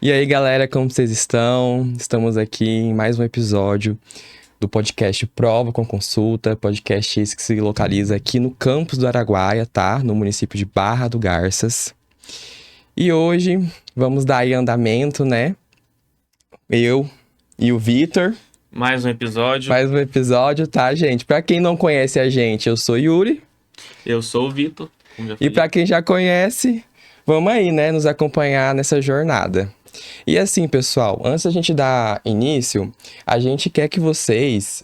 E aí, galera, como vocês estão? Estamos aqui em mais um episódio do podcast Prova com Consulta, podcast esse que se localiza aqui no campus do Araguaia, tá? No município de Barra do Garças. E hoje vamos dar aí andamento, né? Eu e o Vitor. Mais um episódio. Mais um episódio, tá, gente? Pra quem não conhece a gente, eu sou Yuri. Eu sou o Vitor. E pra quem já conhece, vamos aí, né? Nos acompanhar nessa jornada. E assim, pessoal, antes da gente dar início, a gente quer que vocês,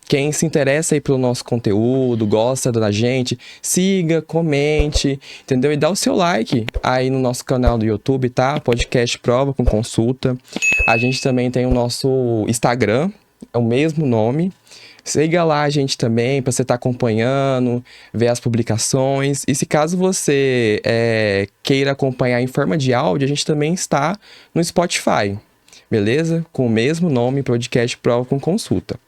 quem se interessa aí pelo nosso conteúdo, gosta da gente, siga, comente, entendeu? E dá o seu like aí no nosso canal do YouTube, tá? Podcast Prova com Consulta. A gente também tem o nosso Instagram, é o mesmo nome. Siga lá a gente também para você estar acompanhando, ver as publicações. E se caso você queira acompanhar em forma de áudio, a gente também está no Spotify, beleza? Com o mesmo nome, Podcast Prova com Consulta.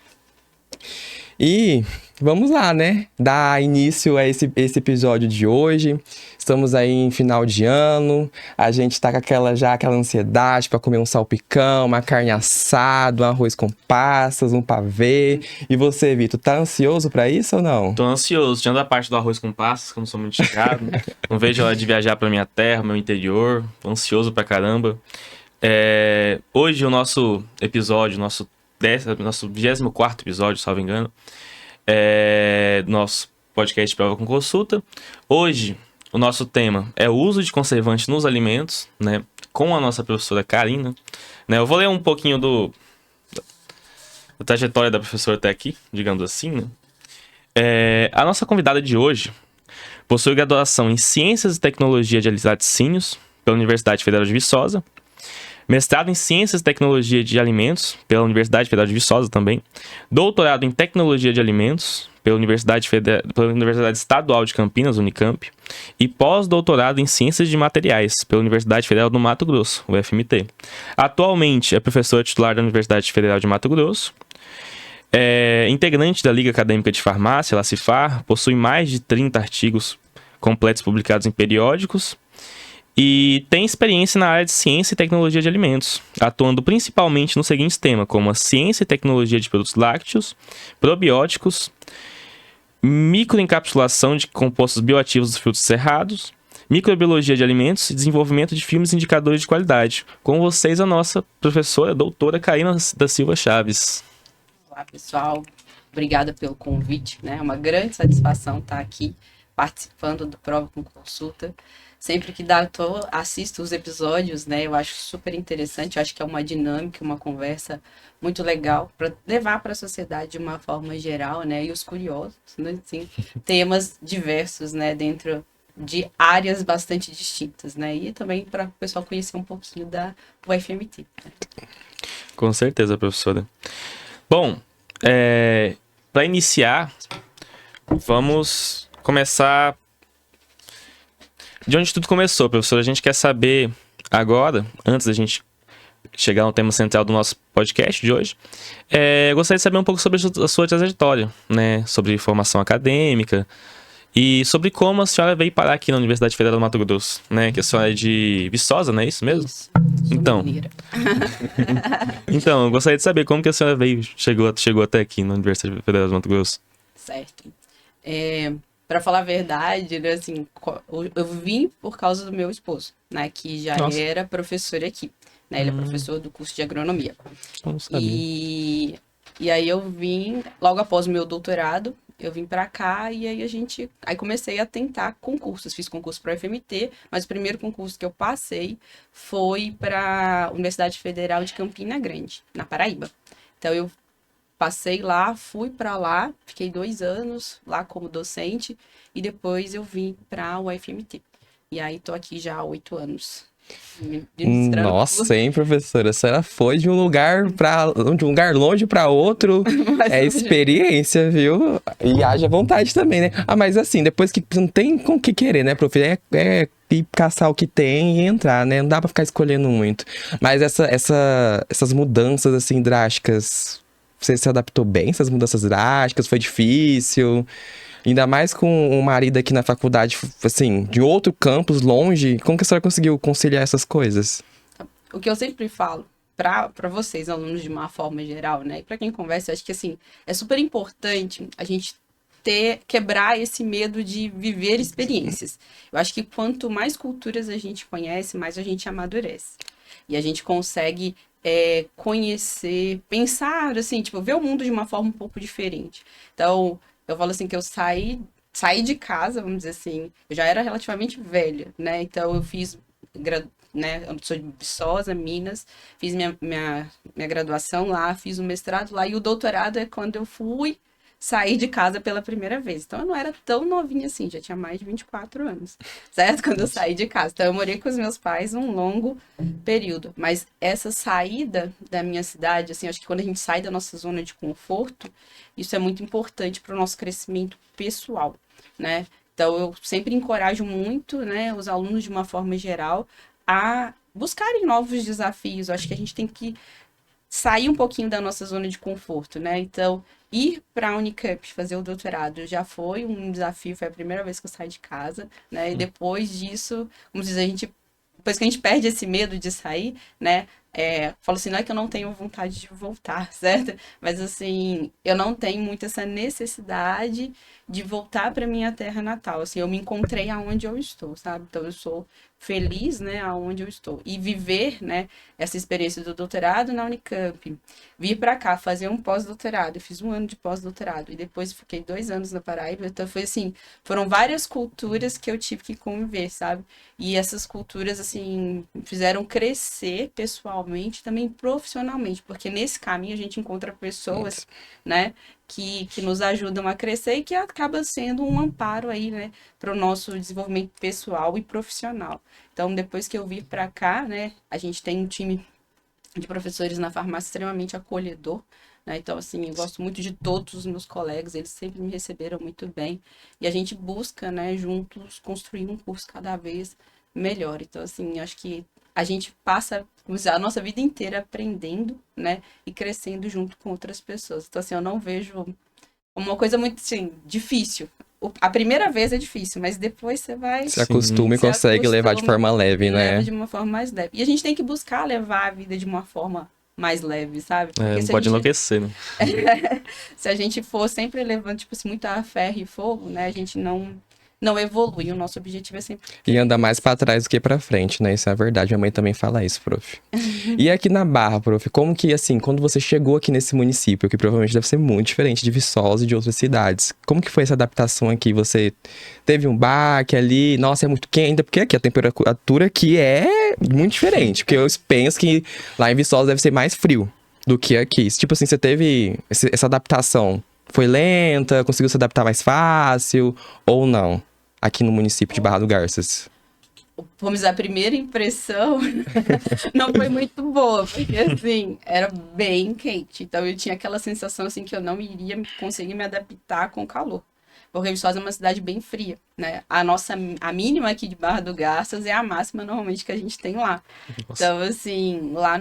E vamos lá, né? Dar início a esse episódio de hoje. Estamos aí em final de ano. A gente tá com aquela ansiedade para comer um salpicão, uma carne assada, um arroz com passas, um pavê. E você, Vitor, tá ansioso para isso ou não? Tô ansioso. Tirando a parte do arroz com passas, que eu não sou muito chegado. Não vejo a hora de viajar pra minha terra, meu interior. Tô ansioso pra caramba. Hoje o nosso episódio, nosso 24º episódio, salvo engano, nosso podcast Prova com Consulta. Hoje, o nosso tema é o uso de conservantes nos alimentos, né? Com a nossa professora Karina. Né? Eu vou ler um pouquinho da trajetória da professora até aqui, digamos assim, né? A nossa convidada de hoje possui graduação em Ciências e Tecnologia de Laticínios pela Universidade Federal de Viçosa, mestrado em Ciências e Tecnologia de Alimentos pela Universidade Federal de Viçosa também, doutorado em Tecnologia de Alimentos pela Universidade Estadual de Campinas, Unicamp, e pós-doutorado em Ciências de Materiais pela Universidade Federal do Mato Grosso, UFMT. Atualmente é professora titular da Universidade Federal de Mato Grosso, integrante da Liga Acadêmica de Farmácia, LACIFAR, possui mais de 30 artigos completos publicados em periódicos, e tem experiência na área de ciência e tecnologia de alimentos, atuando principalmente nos seguintes temas, como a ciência e tecnologia de produtos lácteos, probióticos, microencapsulação de compostos bioativos dos frutos cerrados, microbiologia de alimentos e desenvolvimento de filmes e indicadores de qualidade. Com vocês, a nossa professora, doutora Karina da Silva Chaves. Olá, pessoal. Obrigada pelo convite, né? É uma grande satisfação estar aqui participando do Prova com Consulta. Sempre que dá, assisto os episódios, né? Eu acho super interessante, eu acho que é uma dinâmica, uma conversa muito legal para levar para a sociedade de uma forma geral, né? E os curiosos, né? Assim, temas diversos, né? Dentro de áreas bastante distintas, né? E também para o pessoal conhecer um pouquinho da UFMT. Né? Com certeza, professora. Bom, para iniciar, vamos começar de onde tudo começou, professora. A gente quer saber agora, antes da gente chegar no tema central do nosso podcast de hoje, eu gostaria de saber um pouco sobre a sua trajetória, né? Sobre formação acadêmica e sobre como a senhora veio parar aqui na Universidade Federal do Mato Grosso, né? Que a senhora é de Viçosa, não é isso mesmo? Isso. Então, então, eu gostaria de saber como que a senhora chegou até aqui na Universidade Federal do Mato Grosso. Certo. Para falar a verdade, né, assim, eu vim por causa do meu esposo, né, que já era professor aqui, né, ele é professor do curso de agronomia. Não sabia. E aí eu vim, logo após o meu doutorado, eu vim para cá e aí aí comecei a tentar concursos, fiz concurso para a UFMT, mas o primeiro concurso que eu passei foi para a Universidade Federal de Campina Grande, na Paraíba. Então eu passei lá, fui para lá, fiquei 2 anos lá como docente e depois eu vim para a UFMT. E aí tô aqui já há 8 anos. Nossa, hein, professora? A senhora foi de um lugar longe para outro. É experiência, viu? E haja vontade também, né? Ah, mas assim, depois que não tem com o que querer, né, prof? É ir caçar o que tem e entrar, né? Não dá para ficar escolhendo muito. Mas essas mudanças, assim, drásticas, você se adaptou bem? Essas mudanças drásticas? Foi difícil? Ainda mais com um marido aqui na faculdade, assim, de outro campus, longe. Como que a senhora conseguiu conciliar essas coisas? o que eu sempre falo para vocês, alunos de uma forma geral, né? E para quem conversa, eu acho que assim, é super importante a gente quebrar esse medo de viver experiências. Eu acho que quanto mais culturas a gente conhece, mais a gente amadurece. E a gente consegue conhecer, pensar, assim, tipo, ver o mundo de uma forma um pouco diferente. Então, eu falo assim que eu saí de casa, vamos dizer assim, eu já era relativamente velha, né? Então, eu fiz, né? Eu sou de Viçosa, Minas, fiz minha graduação lá, fiz o mestrado lá, e o doutorado é quando eu fui sair de casa pela primeira vez. Então eu não era tão novinha assim, já tinha mais de 24 anos, certo? Quando eu saí de casa. Então eu morei com os meus pais um longo período. Mas essa saída da minha cidade, assim, acho que quando a gente sai da nossa zona de conforto, isso é muito importante para o nosso crescimento pessoal, né? Então eu sempre encorajo muito, né, os alunos de uma forma geral a buscarem novos desafios. Eu acho que a gente tem que sair um pouquinho da nossa zona de conforto, né? Então, ir para a Unicamp fazer o doutorado já foi um desafio, foi a primeira vez que eu saí de casa, né? E depois disso, como dizer, depois que a gente perde esse medo de sair, né? Falo assim, não é que eu não tenho vontade de voltar, certo? Mas assim, eu não tenho muito essa necessidade de voltar para minha terra natal. Assim, eu me encontrei aonde eu estou, sabe? Então eu sou feliz, né, aonde eu estou. E viver, né, essa experiência do doutorado na Unicamp, vir para cá fazer um pós-doutorado, eu fiz um ano de pós-doutorado e depois fiquei 2 anos na Paraíba, então foi assim, foram várias culturas que eu tive que conviver, sabe? E essas culturas, assim, me fizeram crescer pessoalmente, também profissionalmente, porque nesse caminho a gente encontra pessoas, né, que nos ajudam a crescer e que acaba sendo um amparo aí, né, para o nosso desenvolvimento pessoal e profissional. Então, depois que eu vim para cá, né, a gente tem um time de professores na farmácia extremamente acolhedor, né? Então, assim, eu gosto muito de todos os meus colegas, eles sempre me receberam muito bem. E a gente busca, né, juntos, construir um curso cada vez melhor. Então, assim, acho que a gente passa, vamos dizer, a nossa vida inteira aprendendo, né, e crescendo junto com outras pessoas. Então, assim, eu não vejo uma coisa muito, assim, difícil. A primeira vez é difícil, mas depois você vai Se acostuma e se consegue levar de acostuma forma leve, e leva né? de uma forma mais leve. E a gente tem que buscar levar a vida de uma forma mais leve, sabe? Porque Não se a pode gente, enlouquecer, né? se a gente for sempre levando, tipo assim, muita ferro e fogo, né? A gente não evolui. O nosso objetivo é sempre E anda mais pra trás do que pra frente, né? Isso é verdade. Minha mãe também fala isso, prof. E aqui na Barra, prof, como que, assim, quando você chegou aqui nesse município, que provavelmente deve ser muito diferente de Viçosa e de outras cidades, como que foi essa adaptação aqui? Você teve um baque ali? Nossa, é muito quente, porque aqui a temperatura aqui é muito diferente. Porque eu penso que lá em Viçosa deve ser mais frio do que aqui. Tipo assim, você teve essa adaptação, foi lenta, conseguiu se adaptar mais fácil ou não? Aqui no município de Barra do Garças. vamos dizer, a primeira impressão não foi muito boa, porque assim, era bem quente. Então eu tinha aquela sensação assim que eu não iria conseguir me adaptar com o calor. Porque Viçosa é uma cidade bem fria, né? A mínima aqui de Barra do Garças é a máxima normalmente que a gente tem lá. Nossa. Então, assim, lá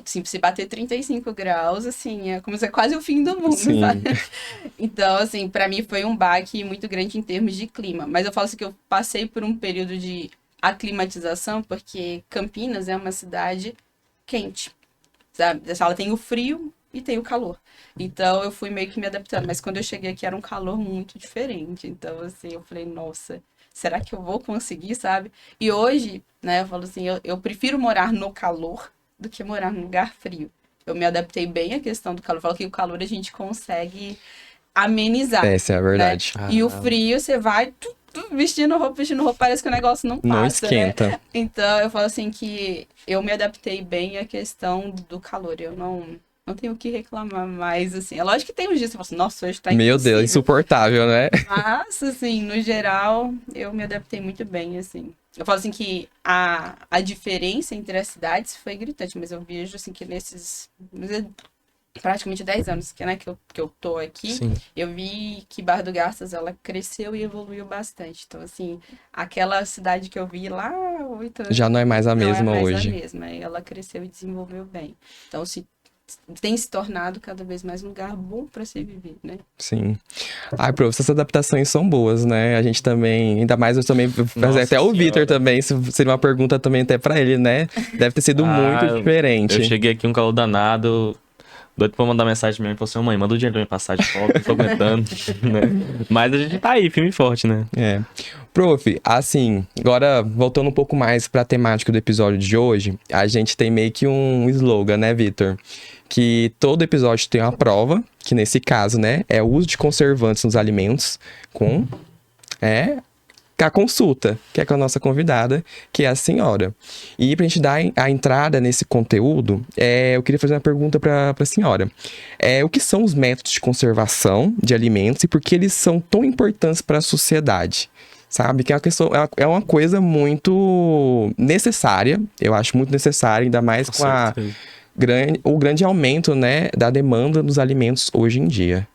assim, se bater 35 graus, assim, é como se é quase o fim do mundo, sabe? Sim. Então, assim, para mim foi um baque muito grande em termos de clima. Mas eu falo assim que eu passei por um período de aclimatização, porque Campinas é uma cidade quente, sabe? Ela tem o frio e tem o calor. Então eu fui meio que me adaptando. Mas quando eu cheguei aqui era um calor muito diferente. Então, assim, eu falei, nossa, será que eu vou conseguir, sabe? E hoje, né, eu falo assim, eu prefiro morar no calor do que morar num lugar frio. Eu me adaptei bem à questão do calor. Eu falo que o calor a gente consegue amenizar, Essa é a né? verdade. E o frio, você vai vestindo roupa, parece que o negócio não Não passa, né? esquenta. Então, eu falo assim que eu me adaptei bem à questão do calor. Eu não tenho o que reclamar mais, assim. É lógico que tem uns dias que você fala assim, nossa, hoje tá Meu Deus, impossível. insuportável, né? Mas, assim, no geral, eu me adaptei muito bem, assim. Eu falo assim que a diferença entre as cidades foi gritante, mas eu vejo, assim, que nesses praticamente 10 anos que, né, que eu tô aqui, Sim. eu vi que Barra do Garças, ela cresceu e evoluiu bastante. Então, assim, aquela cidade que eu vi lá 8 anos, Já não é mais a não é mesma mais a hoje. mesma. E ela cresceu e desenvolveu bem. Então, se tem se tornado cada vez mais um lugar bom para se viver, né? Sim. Ai, prof, essas adaptações são boas, né? A gente também, ainda mais eu também, Nossa até o Senhora. Vitor também, seria uma pergunta também até pra ele, né? Deve ter sido muito diferente. Eu cheguei aqui um calor danado, doido pra mandar mensagem pra mim, falou assim, mãe, manda o dinheiro pra minha passagem de volta, não tô aguentando, né? Mas a gente tá aí, firme e forte, né? É. Prof, assim, agora voltando um pouco mais pra temática do episódio de hoje, a gente tem meio que um slogan, né, Vitor? Que todo episódio tem uma prova, que nesse caso, né, é o uso de conservantes nos alimentos com a consulta, que é com a nossa convidada, que é a senhora. E pra gente dar a entrada nesse conteúdo, eu queria fazer uma pergunta pra senhora. O que são os métodos de conservação de alimentos e por que eles são tão importantes para a sociedade? Sabe? Que é uma coisa muito necessária, eu acho muito necessária, ainda mais com o grande aumento, né, da demanda dos alimentos hoje em dia.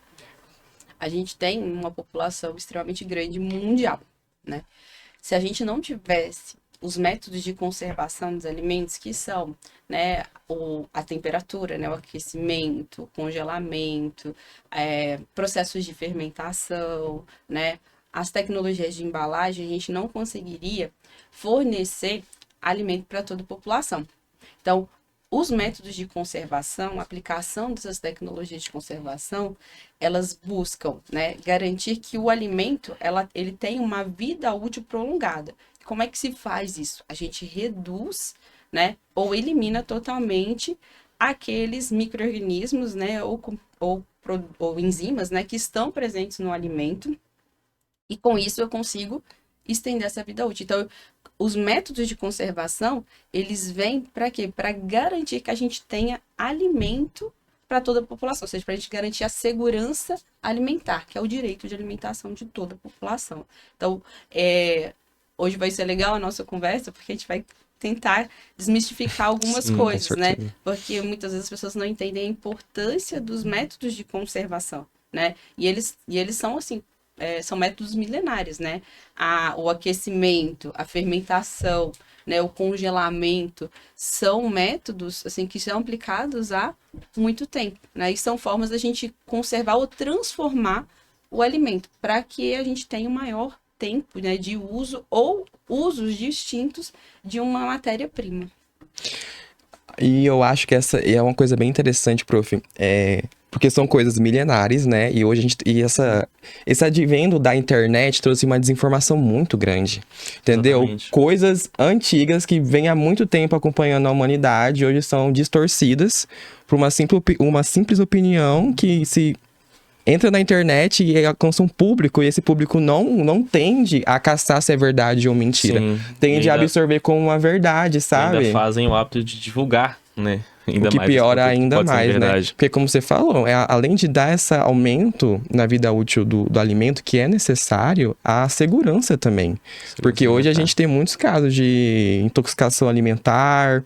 A gente tem uma população extremamente grande mundial, né? Se a gente não tivesse os métodos de conservação dos alimentos, que são, né, a temperatura, né, o aquecimento, o congelamento, processos de fermentação, né, as tecnologias de embalagem, a gente não conseguiria fornecer alimento para toda a população. Então, os métodos de conservação, a aplicação dessas tecnologias de conservação, elas buscam, né, garantir que o alimento ele tenha uma vida útil prolongada. Como é que se faz isso? A gente reduz, né, ou elimina totalmente aqueles micro-organismos, né, ou enzimas, né, que estão presentes no alimento, e com isso eu consigo estender essa vida útil. Então, os métodos de conservação, eles vêm para quê? Para garantir que a gente tenha alimento para toda a população, ou seja, para a gente garantir a segurança alimentar, que é o direito de alimentação de toda a população. Então, hoje vai ser legal a nossa conversa, porque a gente vai tentar desmistificar algumas coisas, né? Porque muitas vezes as pessoas não entendem a importância dos métodos de conservação, né? E eles são assim, são métodos milenares, né? O aquecimento, a fermentação, né? O congelamento são métodos assim que são aplicados há muito tempo, né? E são formas da gente conservar ou transformar o alimento para que a gente tenha um maior tempo, né, de uso ou usos distintos de uma matéria-prima. E eu acho que essa é uma coisa bem interessante, prof. Porque são coisas milenares, né? E hoje esse advento da internet trouxe uma desinformação muito grande, entendeu? Exatamente. Coisas antigas que vêm há muito tempo acompanhando a humanidade, hoje são distorcidas por uma simples opinião que se entra na internet e alcança um público, e esse público não tende a caçar se é verdade ou mentira. Sim. Tende a absorver como uma verdade, sabe? Ainda fazem o hábito de divulgar, né? Ainda o que mais piora pode ainda ser mais, né? verdade. Porque como você falou, além de dar esse aumento na vida útil do alimento que é necessário, a segurança também. Porque hoje a gente tem muitos casos de intoxicação alimentar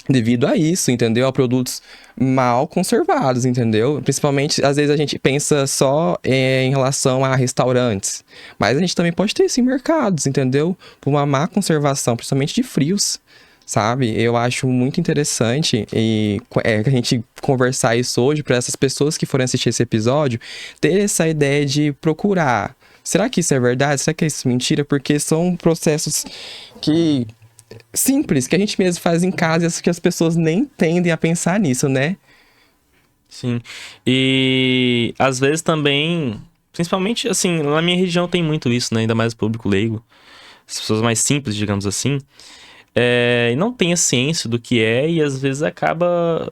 devido a isso, entendeu? A produtos mal conservados, entendeu? Principalmente, às vezes a gente pensa só em relação a restaurantes, mas a gente também pode ter isso em mercados, entendeu? Por uma má conservação, principalmente de frios, sabe? Eu acho muito interessante a gente conversar isso hoje para essas pessoas que forem assistir esse episódio, ter essa ideia de procurar. Será que isso é verdade? Será que isso é mentira? Porque são processos simples, que a gente mesmo faz em casa e que as pessoas nem tendem a pensar nisso, né? Sim. E às vezes também, principalmente assim, na minha região tem muito isso, né? Ainda mais o público leigo. As pessoas mais simples, digamos assim. E não tem a ciência do que é e às vezes acaba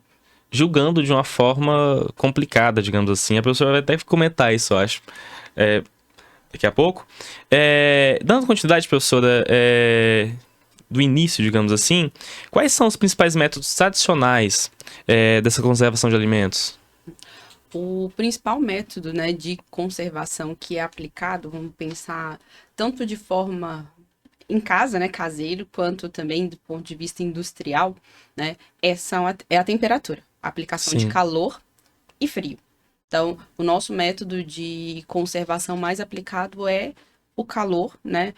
julgando de uma forma complicada, digamos assim. A professora vai até comentar isso, eu acho. Daqui a pouco. Dando continuidade, professora, do início, digamos assim, quais são os principais métodos tradicionais dessa conservação de alimentos? O principal método, né, de conservação que é aplicado, vamos pensar tanto de forma em casa, né, caseiro, quanto também do ponto de vista industrial, né, é a temperatura, a aplicação de calor e frio. Então, o nosso método de conservação mais aplicado é o calor, né?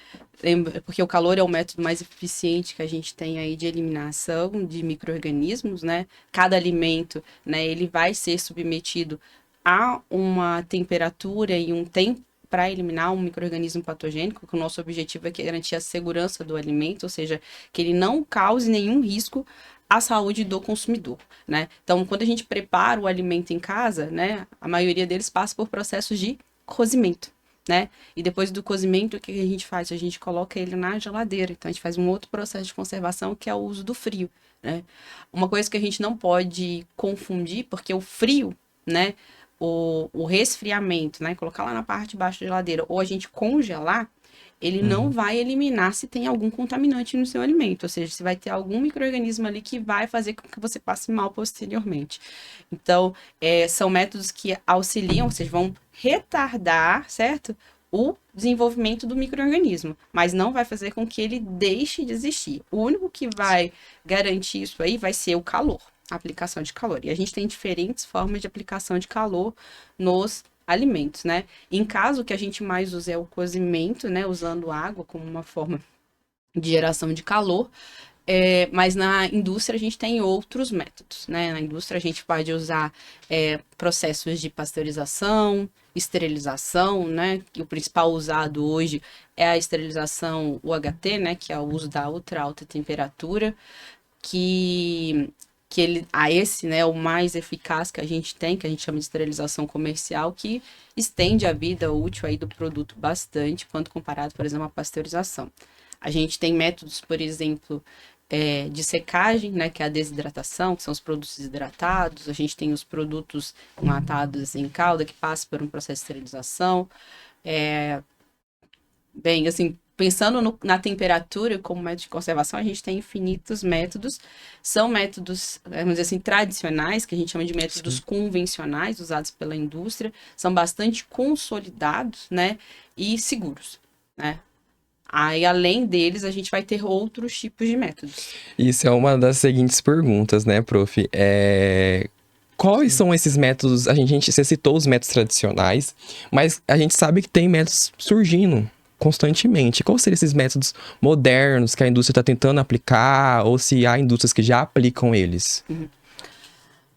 Porque o calor é o método mais eficiente que a gente tem aí de eliminação de micro-organismos, né? Cada alimento, né, ele vai ser submetido a uma temperatura e um tempo para eliminar um micro-organismo patogênico, que o nosso objetivo é garantir a segurança do alimento, ou seja, que ele não cause nenhum risco à saúde do consumidor, né? Então, quando a gente prepara o alimento em casa, né, a maioria deles passa por processos de cozimento, né? E depois do cozimento, o que a gente faz? A gente coloca ele na geladeira. Então, a gente faz um outro processo de conservação, que é o uso do frio, né? Uma coisa que a gente não pode confundir, porque o frio, né, o resfriamento, né, colocar lá na parte de baixo da geladeira, ou a gente congelar, ele não vai eliminar se tem algum contaminante no seu alimento, ou seja, se vai ter algum micro-organismo ali que vai fazer com que você passe mal posteriormente. Então, são métodos que auxiliam, ou seja, vão retardar, certo? O desenvolvimento do micro-organismo, mas não vai fazer com que ele deixe de existir. O único que vai garantir isso aí vai ser o calor, a aplicação de calor. E a gente tem diferentes formas de aplicação de calor nos alimentos, né? Em caso, o que a gente mais usa é o cozimento, né? Usando água como uma forma de geração de calor. Mas na indústria a gente tem outros métodos, né? Na indústria a gente pode usar processos de pasteurização, esterilização, né? E o principal usado hoje é a esterilização UHT, né? Que é o uso da ultra alta temperatura, esse, né, é o mais eficaz que a gente tem, que a gente chama de esterilização comercial, que estende a vida útil aí do produto bastante, quando comparado, por exemplo, à pasteurização. A gente tem métodos, por exemplo, de secagem, né, que é a desidratação, que são os produtos desidratados. A gente tem os produtos enlatados em calda, que passam por um processo de esterilização. Bem, assim, pensando na temperatura como método de conservação, a gente tem infinitos métodos. São métodos, vamos dizer assim, tradicionais, que a gente chama de métodos convencionais, usados pela indústria. São bastante consolidados, né, e seguros, né? Aí, além deles, a gente vai ter outros tipos de métodos. Isso é uma das seguintes perguntas, né, prof? Quais são esses métodos? Você citou os métodos tradicionais, mas a gente sabe que tem métodos surgindo constantemente. Quais seriam esses métodos modernos que a indústria está tentando aplicar, ou se há indústrias que já aplicam eles?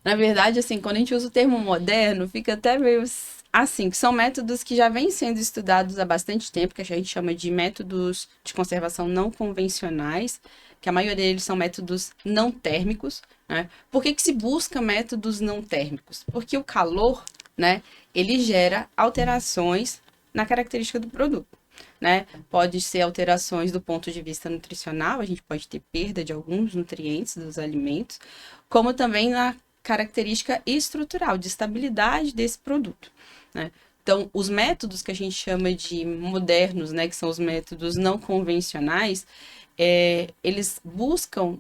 Na verdade, assim, quando a gente usa o termo moderno, fica até meio assim, que são métodos que já vêm sendo estudados há bastante tempo, que a gente chama de métodos de conservação não convencionais, que a maioria deles são métodos não térmicos, né? Por que se busca métodos não térmicos? Porque o calor, né, ele gera alterações na característica do produto, né? Pode ser alterações do ponto de vista nutricional, a gente pode ter perda de alguns nutrientes dos alimentos, como também na característica estrutural, de estabilidade desse produto, né? Então, os métodos que a gente chama de modernos, né, que são os métodos não convencionais, eles buscam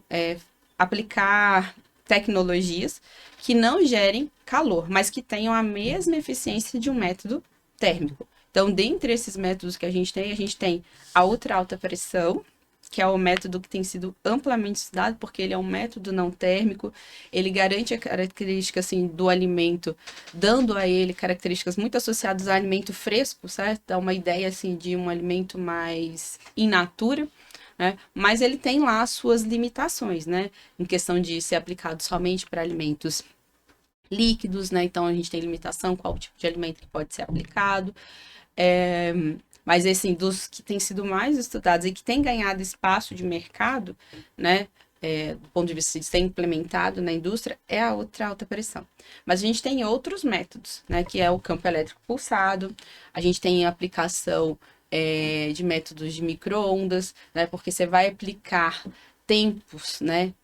aplicar tecnologias que não gerem calor, mas que tenham a mesma eficiência de um método térmico. Então, dentre esses métodos que a gente tem a ultra alta pressão, que é o método que tem sido amplamente estudado, porque ele é um método não térmico, ele garante a característica assim, do alimento, dando a ele características muito associadas ao alimento fresco, certo? Dá uma ideia assim, de um alimento mais in natura, né? Mas ele tem lá as suas limitações, né? Em questão de ser aplicado somente para alimentos líquidos, né? Então a gente tem limitação qual tipo de alimento que pode ser aplicado. Mas, assim, dos que têm sido mais estudados e que têm ganhado espaço de mercado, né, do ponto de vista de ser implementado na indústria, é a ultra alta pressão. Mas a gente tem outros métodos, né, que é o campo elétrico pulsado, a gente tem a aplicação de métodos de micro-ondas, né, porque você vai aplicar tempos, né,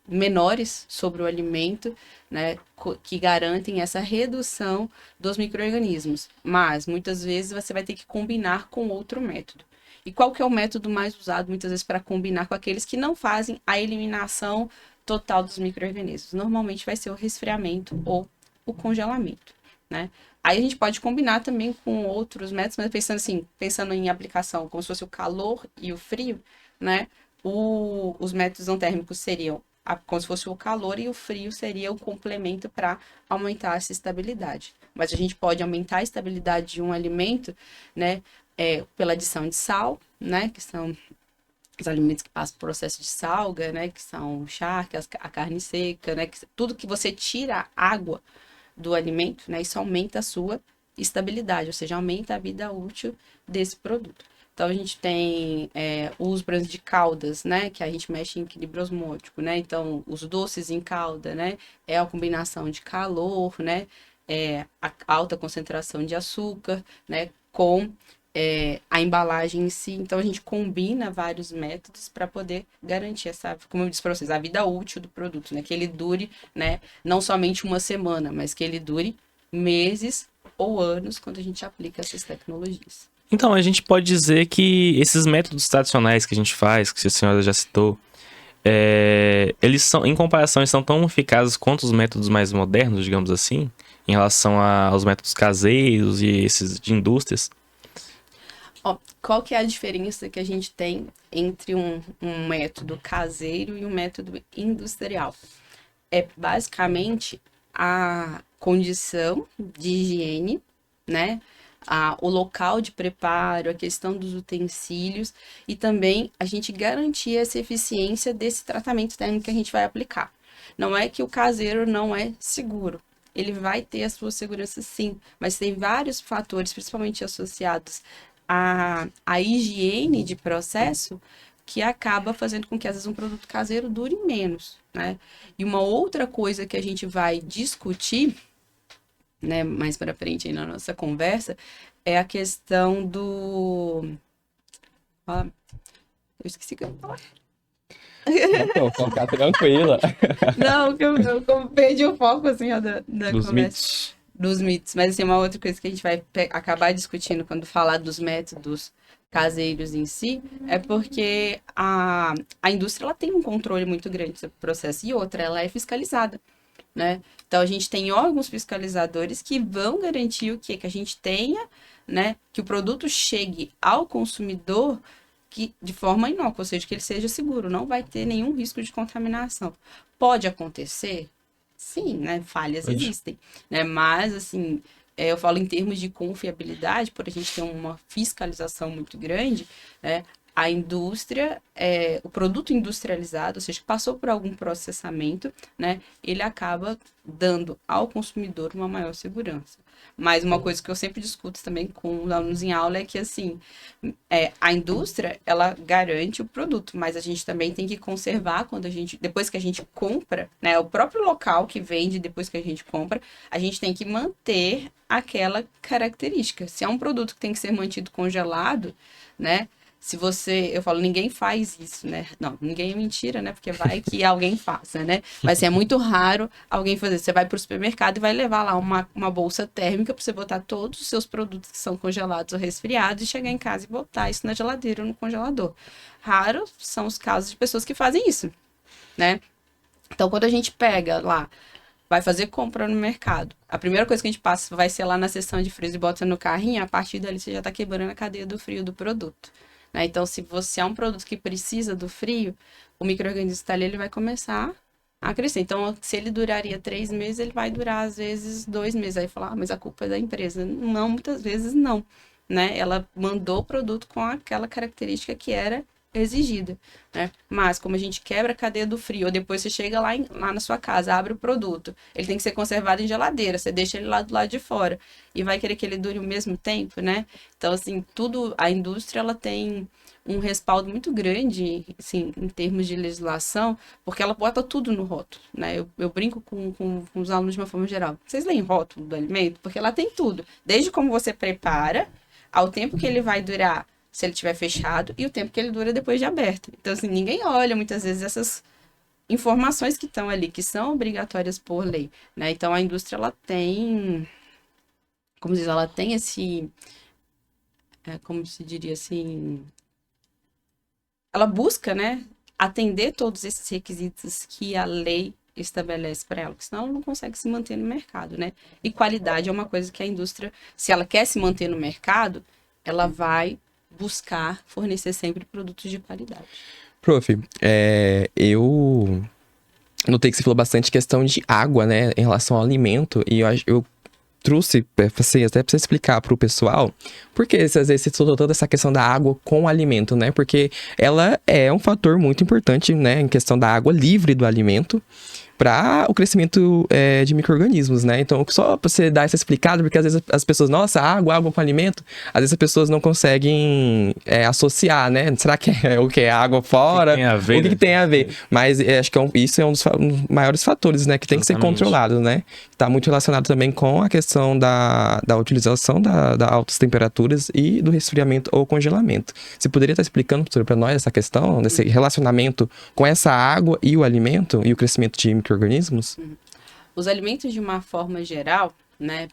menores sobre o alimento, né, que garantem essa redução dos micro-organismos. Mas, muitas vezes, você vai ter que combinar com outro método. E qual que é o método mais usado, muitas vezes, para combinar com aqueles que não fazem a eliminação total dos micro-organismos? Normalmente vai ser o resfriamento ou o congelamento, né? Aí a gente pode combinar também com outros métodos, mas pensando em aplicação como se fosse o calor e o frio, né? Os métodos não térmicos seriam como se fosse o calor e o frio seria o complemento para aumentar essa estabilidade. Mas a gente pode aumentar a estabilidade de um alimento, né, pela adição de sal, né? Que são os alimentos que passam por processo de salga, né? Que são o charque, a carne seca, né? Tudo que você tira a água do alimento, né? Isso aumenta a sua estabilidade, ou seja, aumenta a vida útil desse produto. Então, a gente tem o uso, por exemplo, de caldas, né? Que a gente mexe em equilíbrio osmótico, né? Então, os doces em calda, né? É a combinação de calor, né? A alta concentração de açúcar, né? Com a embalagem em si. Então, a gente combina vários métodos para poder garantir essa, como eu disse para vocês, a vida útil do produto, né? Que ele dure, né? Não somente uma semana, mas que ele dure meses ou anos quando a gente aplica essas tecnologias. Então, a gente pode dizer que esses métodos tradicionais que a gente faz, que a senhora já citou, eles são, em comparação, eles são tão eficazes quanto os métodos mais modernos, digamos assim, em relação aos métodos caseiros e esses de indústrias. Ó, qual que é a diferença que a gente tem entre um método caseiro e um método industrial? É basicamente a condição de higiene, né? O local de preparo, a questão dos utensílios e também a gente garantir essa eficiência desse tratamento térmico que a gente vai aplicar. Não é que o caseiro não é seguro. Ele vai ter a sua segurança sim, mas tem vários fatores, principalmente associados à higiene de processo, que acaba fazendo com que, às vezes, um produto caseiro dure menos, né? E uma outra coisa que a gente vai discutir, né, mais para frente aí na nossa conversa, é a questão do... eu esqueci o que eu ia falar. Então, ficar tranquila. Não, eu perdi o foco, assim, ó, da Dos conversa. mitos. Dos mitos. Mas, assim, uma outra coisa que a gente vai acabar discutindo quando falar dos métodos caseiros em si, é porque a indústria ela tem um controle muito grande sobre o processo, e outra, ela é fiscalizada, né? Então, a gente tem órgãos fiscalizadores que vão garantir o quê? Que a gente tenha, né? Que o produto chegue ao consumidor de forma inócua, ou seja, que ele seja seguro, não vai ter nenhum risco de contaminação. Pode acontecer? Sim, né? Falhas existem, né? Mas, assim, eu falo em termos de confiabilidade, por a gente ter uma fiscalização muito grande, né? A indústria, o produto industrializado, ou seja, que passou por algum processamento, né? Ele acaba dando ao consumidor uma maior segurança. Mas uma coisa que eu sempre discuto também com os alunos em aula é que, assim, a indústria, ela garante o produto, mas a gente também tem que conservar depois que a gente compra, né? O próprio local que vende, depois que a gente compra, a gente tem que manter aquela característica. Se é um produto que tem que ser mantido congelado, né? Eu falo, ninguém faz isso, né? Não, ninguém é mentira, né? Porque vai que alguém faça, né? Mas assim, é muito raro alguém fazer. Você vai para o supermercado e vai levar lá uma bolsa térmica para você botar todos os seus produtos que são congelados ou resfriados e chegar em casa e botar isso na geladeira ou no congelador. Raros são os casos de pessoas que fazem isso, né? Então, quando a gente pega lá, vai fazer compra no mercado, a primeira coisa que a gente passa vai ser lá na seção de frios e bota no carrinho, a partir dali você já está quebrando a cadeia do frio do produto. Né? Então, se você é um produto que precisa do frio, o micro-organismo está ali, ele vai começar a crescer. Então, se ele duraria 3 meses, ele vai durar, às vezes, 2 meses. Aí falar, mas a culpa é da empresa. Não, muitas vezes não. Né? Ela mandou o produto com aquela característica que era exigida, né? Mas como a gente quebra a cadeia do frio, ou depois você chega lá na sua casa, abre o produto, ele tem que ser conservado em geladeira, você deixa ele lá do lado de fora e vai querer que ele dure o mesmo tempo, né? Então, assim, a indústria, ela tem um respaldo muito grande, assim, em termos de legislação, porque ela bota tudo no rótulo, né? Eu brinco com os alunos de uma forma geral. Vocês leem rótulo do alimento? Porque ela tem tudo, desde como você prepara, ao tempo que ele vai durar se ele estiver fechado, e o tempo que ele dura depois de aberto. Então, assim, ninguém olha muitas vezes essas informações que estão ali, que são obrigatórias por lei, né? Então, a indústria, ela tem, como diz, ela tem esse, como se diria assim, ela busca, né, atender todos esses requisitos que a lei estabelece para ela, porque senão ela não consegue se manter no mercado, né? E qualidade é uma coisa que a indústria, se ela quer se manter no mercado, ela vai buscar fornecer sempre produtos de qualidade. Prof, eu notei que você falou bastante questão de água, né, em relação ao alimento, e eu trouxe, assim, até pra você explicar pro pessoal, porque às vezes você estudou toda essa questão da água com o alimento, né? Porque ela é um fator muito importante, né? Em questão da água livre do alimento para o crescimento de micro-organismos, né? Então, só para você dar essa explicada, porque às vezes as pessoas, nossa, água com alimento, às vezes as pessoas não conseguem associar, né? Será que é o que é água fora? O que tem a ver, O que, que tem a ver? Mas acho que isso é um dos maiores fatores, né? Que tem que ser Exatamente. controlado, né? Está muito relacionado também com a questão da utilização da altas temperaturas e do resfriamento ou congelamento. Você poderia estar explicando, professora, para nós essa questão, desse relacionamento com essa água e o alimento e o crescimento de micro-organismos? Os alimentos, de uma forma geral, né,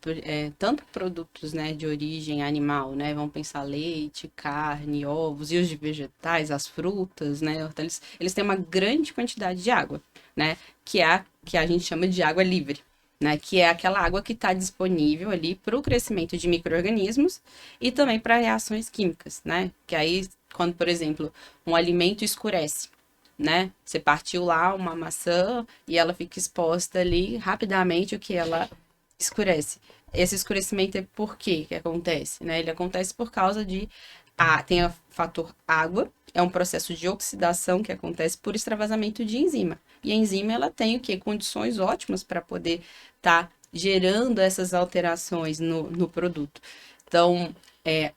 tanto produtos, né, de origem animal, né, vamos pensar leite, carne, ovos e os de vegetais, as frutas, né, hortaliças, eles têm uma grande quantidade de água, né, que a gente chama de água livre, né, que é aquela água que está disponível ali para o crescimento de micro-organismos e também para reações químicas, né, que aí, quando, por exemplo, um alimento escurece, né? Você partiu lá uma maçã e ela fica exposta ali rapidamente, o que ela escurece. Esse escurecimento é por quê que acontece, né? Ele acontece por causa tem o fator água, é um processo de oxidação que acontece por extravasamento de enzima. E a enzima, ela tem o quê? Condições ótimas para poder estar gerando essas alterações no produto. Então,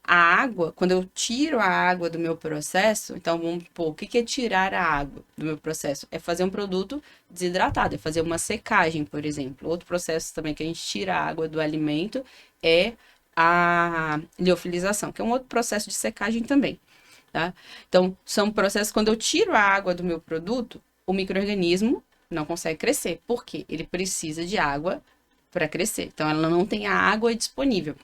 a água, quando eu tiro a água do meu processo, então vamos supor, o que é tirar a água do meu processo? É fazer um produto desidratado, é fazer uma secagem, por exemplo. Outro processo também que a gente tira a água do alimento é a liofilização, que é um outro processo de secagem também, tá? Então, são processos, quando eu tiro a água do meu produto, o micro-organismo não consegue crescer. Por quê? Ele precisa de água para crescer. Então, ela não tem a água disponível,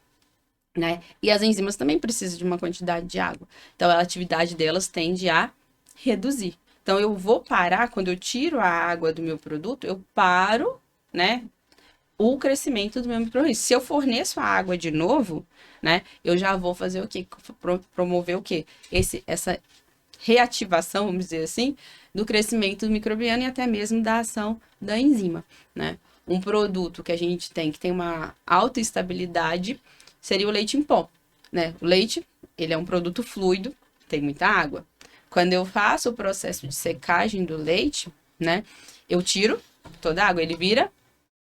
né? E as enzimas também precisam de uma quantidade de água. Então, a atividade delas tende a reduzir. Então, eu vou parar, quando eu tiro a água do meu produto, eu paro, né, o crescimento do meu micro-organismo. Se eu forneço a água de novo, né, eu já vou fazer o quê? Promover o quê? Essa reativação, vamos dizer assim, do crescimento do microbiano e até mesmo da ação da enzima, né? Um produto que a gente tem, que tem uma alta estabilidade, seria o leite em pó, né? O leite, ele é um produto fluido, tem muita água. Quando eu faço o processo de secagem do leite, né, eu tiro toda a água, ele vira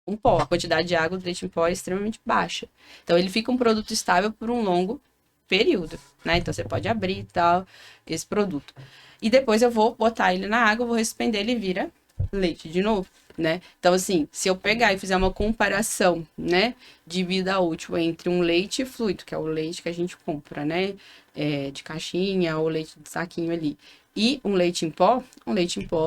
um pó. A quantidade de água do leite em pó é extremamente baixa. Então, ele fica um produto estável por um longo período, né? Então, você pode abrir e tal, esse produto. E depois eu vou botar ele na água, vou suspender, ele vira leite de novo, né? Então, assim, se eu pegar e fizer uma comparação, né, de vida útil entre um leite fluido, que é o leite que a gente compra, né, de caixinha ou leite de saquinho ali, e um leite em pó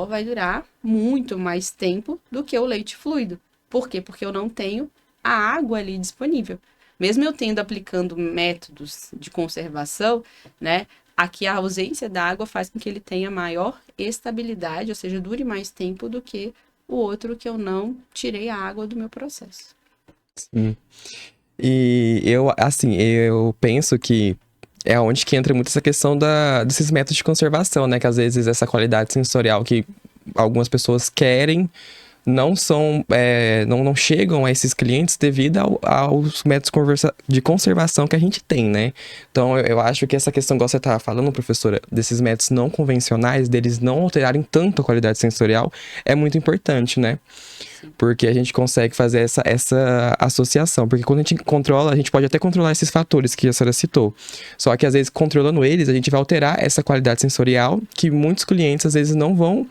vai durar muito mais tempo do que o leite fluido. Por quê? Porque eu não tenho a água ali disponível. Mesmo eu aplicando métodos de conservação, né, aqui a ausência da água faz com que ele tenha maior estabilidade, ou seja, dure mais tempo do que o outro que eu não tirei a água do meu processo. Sim. E eu penso que é onde que entra muito essa questão desses métodos de conservação, né? Que às vezes essa qualidade sensorial que algumas pessoas querem não chegam a esses clientes devido aos métodos de conservação que a gente tem, né? Então, eu acho que essa questão, igual você estava falando, professora, desses métodos não convencionais, deles não alterarem tanto a qualidade sensorial, é muito importante, né? Porque a gente consegue fazer essa associação. Porque quando a gente controla, a gente pode até controlar esses fatores que a senhora citou. Só que, às vezes, controlando eles, a gente vai alterar essa qualidade sensorial que muitos clientes, às vezes, não vão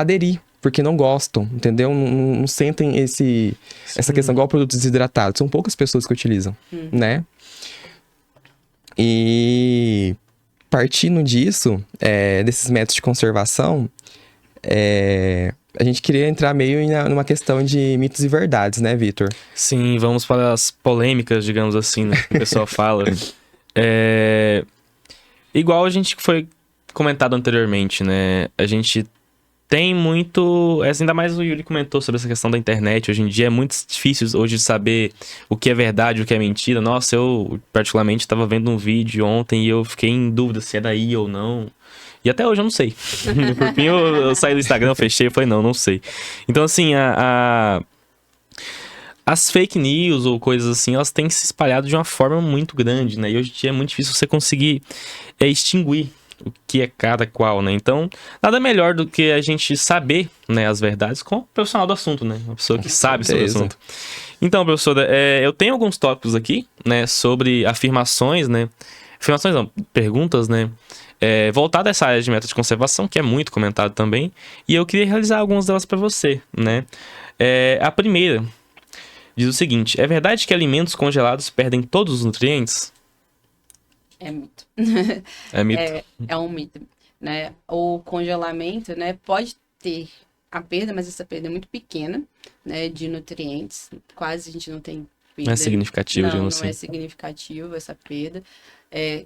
aderir. Porque não gostam, entendeu? Não sentem essa questão igual produtos desidratados. São poucas pessoas que utilizam, né? E partindo disso, desses métodos de conservação, a gente queria entrar meio numa questão de mitos e verdades, né, Vitor? Sim, vamos para as polêmicas, digamos assim, né, que o pessoal fala. Igual a gente foi comentado anteriormente, né? A gente tem muito... Ainda mais o Yuri comentou sobre essa questão da internet. Hoje em dia é muito difícil hoje de saber o que é verdade, o que é mentira. Nossa, eu particularmente estava vendo um vídeo ontem e eu fiquei em dúvida se é daí ou não. E até hoje eu não sei. Por fim, eu saí do Instagram, fechei e falei, não sei. Então, assim, as fake news ou coisas assim, elas têm se espalhado de uma forma muito grande, né? E hoje em dia é muito difícil você conseguir extinguir o que é cada qual, né? Então, nada melhor do que a gente saber, né, as verdades com o profissional do assunto, né? Uma pessoa que sabe sobre o certeza. assunto. Então, professora, eu tenho alguns tópicos aqui, né, sobre afirmações, né? Afirmações não, perguntas, né? Voltada a essa área de método de conservação, que é muito comentado também. E eu queria realizar algumas delas para você, né? A primeira diz o seguinte: é verdade que alimentos congelados perdem todos os nutrientes? É mito. É mito. É um mito, né? O congelamento, né, pode ter a perda, mas essa perda é muito pequena, né, de nutrientes. Quase a gente não tem perda. Não é significativo, Não, digamos não é assim. significativo essa perda.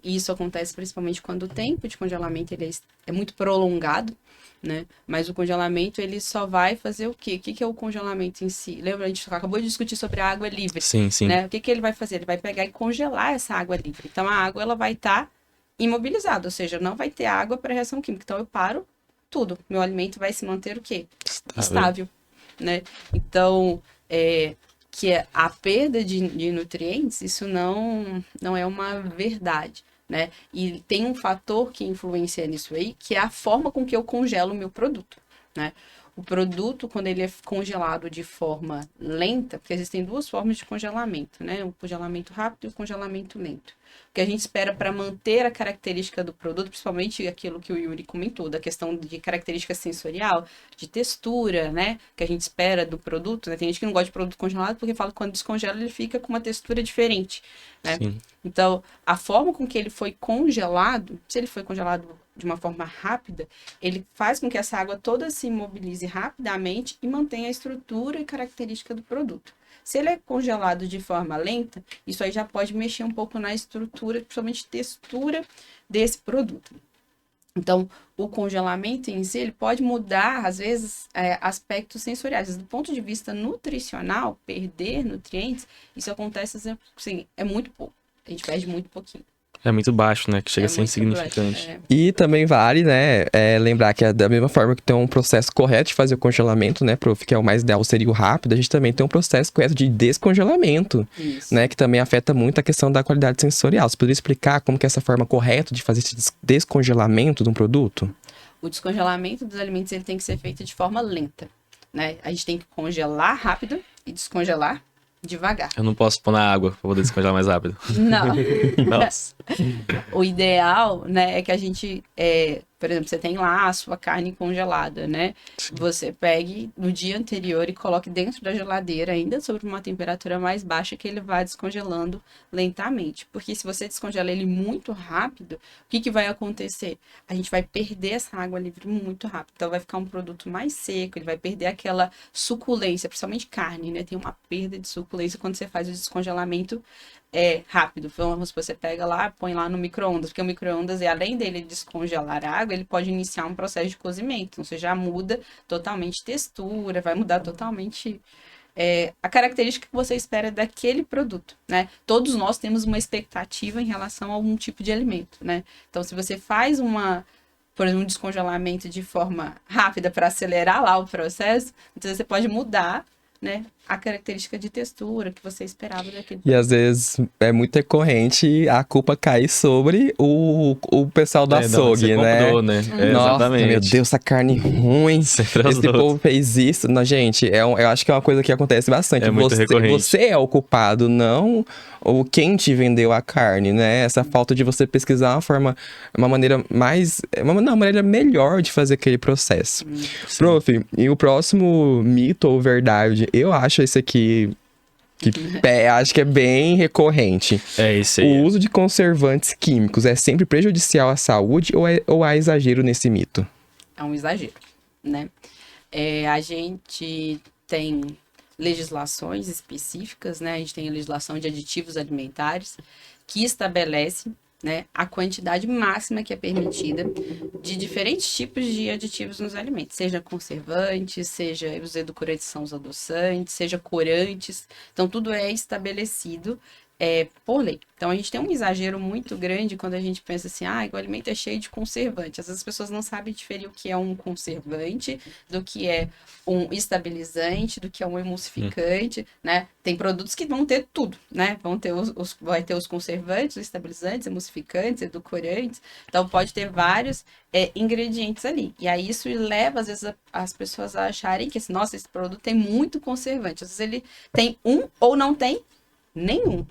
E isso acontece principalmente quando o tempo de congelamento ele é muito prolongado, né? Mas o congelamento ele só vai fazer o quê? O que é o congelamento em si? Lembra, a gente acabou de discutir sobre a água livre, Sim, sim. né? O que ele vai fazer? Ele vai pegar e congelar essa água livre. Então a água ela vai estar imobilizada, ou seja, não vai ter água para reação química. Então eu paro tudo. Meu alimento vai se manter o quê? Estável, né? Então, a perda de nutrientes, isso não é uma verdade, né? E tem um fator que influencia nisso aí, que é a forma com que eu congelo o meu produto, né? O produto, quando ele é congelado de forma lenta, porque existem duas formas de congelamento, né? O congelamento rápido e o congelamento lento. O que a gente espera para manter a característica do produto, principalmente aquilo que o Yuri comentou, da questão de característica sensorial, de textura, né? Que a gente espera do produto, né? Tem gente que não gosta de produto congelado porque fala que quando descongela ele fica com uma textura diferente, né? Sim. Então, a forma com que ele foi congelado, se ele foi congelado de uma forma rápida, ele faz com que essa água toda se imobilize rapidamente e mantenha a estrutura e característica do produto. Se ele é congelado de forma lenta, isso aí já pode mexer um pouco na estrutura, principalmente textura desse produto. Então, o congelamento em si, ele pode mudar, às vezes, aspectos sensoriais. Do ponto de vista nutricional, perder nutrientes, isso acontece, assim, é muito pouco. A gente perde muito pouquinho. É muito baixo, né? Que chega a ser muito insignificante. baixo, E também vale, né, lembrar que da mesma forma que tem um processo correto de fazer o congelamento, né, prof, que é o mais ideal seria o rápido, a gente também tem um processo correto de descongelamento, Isso. né, que também afeta muito a questão da qualidade sensorial. Você poderia explicar como que é essa forma correta de fazer esse descongelamento de um produto? O descongelamento dos alimentos ele tem que ser feito de forma lenta, né? A gente tem que congelar rápido e descongelar devagar. Eu não posso pôr na água pra poder descongelar mais rápido. Não. Nossa. O ideal, né, é que a gente, por exemplo, você tem lá a sua carne congelada, né? Sim. Você pegue no dia anterior e coloque dentro da geladeira, ainda sobre uma temperatura mais baixa, que ele vai descongelando lentamente. Porque se você descongela ele muito rápido, o que vai acontecer? A gente vai perder essa água livre muito rápido. Então vai ficar um produto mais seco, ele vai perder aquela suculência, principalmente carne, né? Tem uma perda de suculência quando você faz o descongelamento rápido. Vamos, você pega lá, põe lá no micro-ondas, porque o micro-ondas, além dele descongelar a água, ele pode iniciar um processo de cozimento. Então, você já muda totalmente textura, vai mudar totalmente a característica que você espera daquele produto, né? Todos nós temos uma expectativa em relação a algum tipo de alimento, né? Então, se você faz por exemplo, um descongelamento de forma rápida para acelerar lá o processo, então você pode mudar, né, a característica de textura que você esperava daquele. E às vezes é muito recorrente a culpa cair sobre o pessoal do açougue, você né? comprou, né? Nossa, Exatamente. meu Deus, essa carne ruim. Sempre os Esse outros. povo fez isso. Não, gente, eu acho que é uma coisa que acontece bastante. É muito recorrente. Você é o culpado, não ou quem te vendeu a carne, né? Essa falta de você pesquisar uma maneira uma maneira melhor de fazer aquele processo. Prof, e o próximo mito ou verdade, eu acho esse aqui que acho que é bem recorrente. É isso aí. O uso de conservantes químicos é sempre prejudicial à saúde ou há exagero nesse mito? É um exagero, né? A gente tem legislações específicas, né? A gente tem a legislação de aditivos alimentares que estabelece, né, a quantidade máxima que é permitida de diferentes tipos de aditivos nos alimentos, seja conservantes, seja os edulcorantes são os adoçantes, seja corantes. Então, tudo é estabelecido por lei. Então, a gente tem um exagero muito grande quando a gente pensa assim, o alimento é cheio de conservante. Às vezes as pessoas não sabem diferir o que é um conservante, do que é um estabilizante, do que é um emulsificante, né? Tem produtos que vão ter tudo, né? Vão ter vai ter os conservantes, os estabilizantes, emulsificantes, edulcorantes. Então, pode ter vários ingredientes ali. E aí, isso leva, às vezes, as pessoas a acharem que, nossa, esse produto tem muito conservante. Às vezes, ele tem um ou não tem nenhum.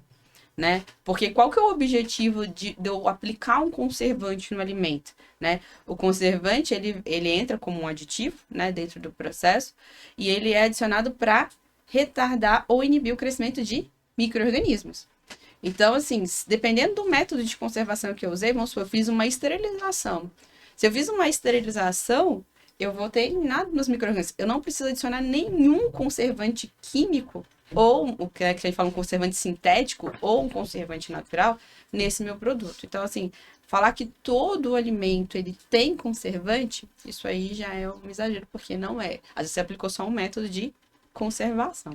Né? Porque qual que é o objetivo de eu aplicar um conservante no alimento, né? O conservante, ele entra como um aditivo, né, dentro do processo, e ele é adicionado para retardar ou inibir o crescimento de micro-organismos. Então, assim, dependendo do método de conservação que eu usei, vamos supor, eu fiz uma esterilização. Se eu fiz uma esterilização, eu vou ter eliminado meus micro-organismos. Eu não preciso adicionar nenhum conservante químico ou o que a gente fala um conservante sintético ou um conservante natural nesse meu produto. Então, assim, falar que todo o alimento ele tem conservante, isso aí já é um exagero, porque não é. Às vezes você aplicou só um método de conservação.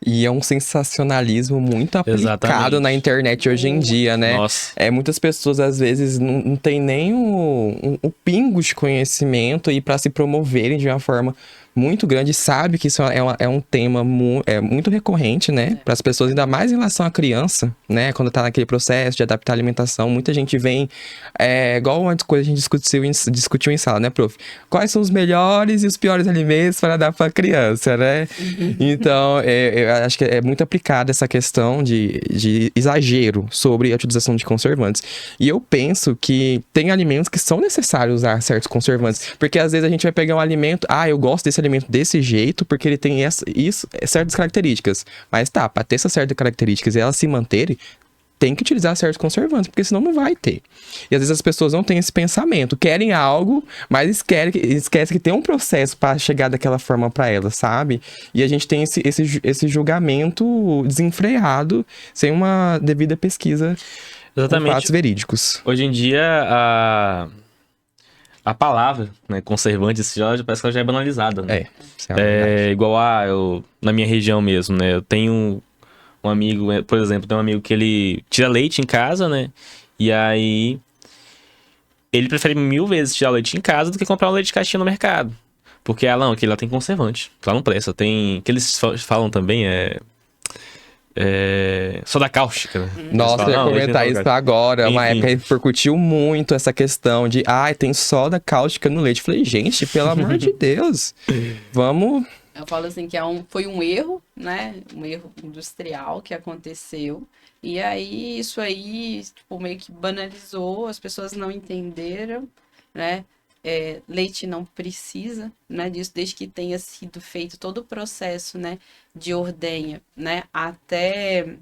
E é um sensacionalismo muito aplicado Exatamente. na internet hoje em dia, né? Nossa. Muitas pessoas, às vezes, não tem nem o pingo de conhecimento e para se promoverem de uma forma muito grande, sabe que isso é um tema muito recorrente, né? Para as pessoas, ainda mais em relação à criança, né? Quando tá naquele processo de adaptar a alimentação, muita gente vem, igual uma coisa que a gente discutiu em sala, né, prof? Quais são os melhores e os piores alimentos para dar para criança, né? Então, eu acho que é muito aplicada essa questão de exagero sobre a utilização de conservantes. E eu penso que tem alimentos que são necessários usar certos conservantes, porque às vezes a gente vai pegar um alimento, eu gosto desse alimento desse jeito, porque ele tem certas características. Mas tá, para ter essas certas características e elas se manterem, tem que utilizar certos conservantes, porque senão não vai ter. E às vezes as pessoas não têm esse pensamento, querem algo, mas esquece que tem um processo para chegar daquela forma para elas, sabe? E a gente tem esse julgamento desenfreado, sem uma devida pesquisa com fatos verídicos. Hoje em dia, a palavra, né, conservante, parece que ela já é banalizada, né? Igual na minha região mesmo, né? Eu tenho um amigo, por exemplo, tem um amigo que ele tira leite em casa, né? E aí ele prefere 1000 vezes tirar leite em casa do que comprar um leite de caixinha no mercado. Porque aquele lá tem conservante. Lá não presta. Tem. Que eles falam também soda cáustica, né? Nossa, eu ia comentar isso agora. Enfim. Uma época que repercutiu muito essa questão de tem soda cáustica no leite. Falei, gente, pelo amor de Deus, vamos. Eu falo assim que foi um erro, né? Um erro industrial que aconteceu. E aí, isso aí, tipo, meio que banalizou, as pessoas não entenderam, né? Leite não precisa, né, disso, desde que tenha sido feito todo o processo, né, de ordenha, né, até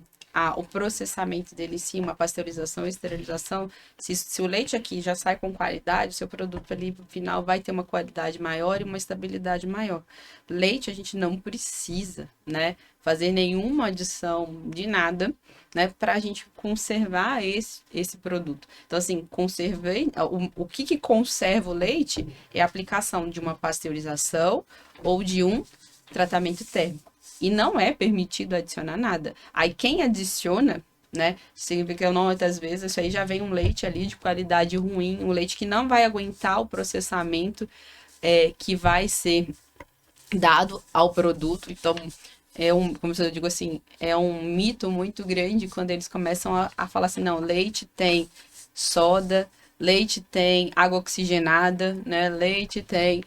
o processamento dele em si, uma pasteurização, esterilização. Se o leite aqui já sai com qualidade, o seu produto ali no final vai ter uma qualidade maior e uma estabilidade maior. Leite a gente não precisa, né, fazer nenhuma adição de nada, né, para a gente conservar esse produto. Então, assim, o que conserva o leite é a aplicação de uma pasteurização ou de um tratamento térmico. E não é permitido adicionar nada. Aí, quem adiciona, né, significa que muitas vezes isso aí já vem um leite ali de qualidade ruim, um leite que não vai aguentar o processamento que vai ser dado ao produto. Então, como eu digo assim, é um mito muito grande quando eles começam a falar assim, não, leite tem soda, leite tem água oxigenada, né, leite tem...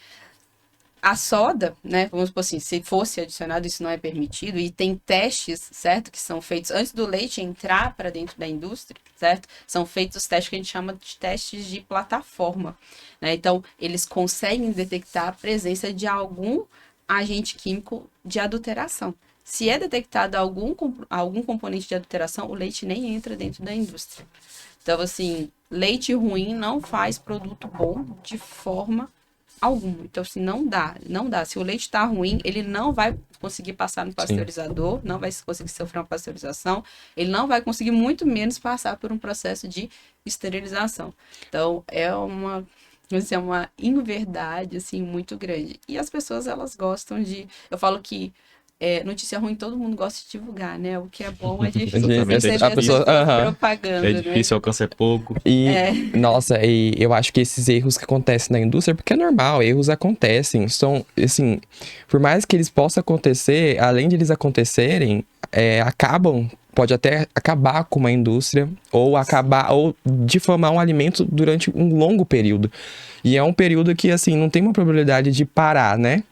A soda, né, vamos supor assim, se fosse adicionado, isso não é permitido, e tem testes, certo, que são feitos antes do leite entrar para dentro da indústria, certo? São feitos os testes que a gente chama de testes de plataforma, né? Então, eles conseguem detectar a presença de algum agente químico de adulteração. Se é detectado algum componente de adulteração, o leite nem entra dentro da indústria. Então, assim, leite ruim não faz produto bom de forma alguma. Então, assim, não dá. Se o leite está ruim, ele não vai conseguir passar no pasteurizador, não vai conseguir sofrer uma pasteurização, ele não vai conseguir, muito menos, passar por um processo de esterilização. Então, é uma inverdade, assim, muito grande. E as pessoas, elas gostam de... Eu falo que notícia ruim todo mundo gosta de divulgar, né? O que é bom é difícil. Exatamente. Você vê A pessoa- aham. propaganda, É né? difícil, alcançar pouco. E, nossa, e eu acho que esses erros que acontecem na indústria, porque é normal, erros acontecem. São, assim, por mais que eles possam acontecer, além de eles acontecerem, pode até acabar com uma indústria, ou difamar um alimento durante um longo período. E é um período que, assim, não tem uma probabilidade de parar, né?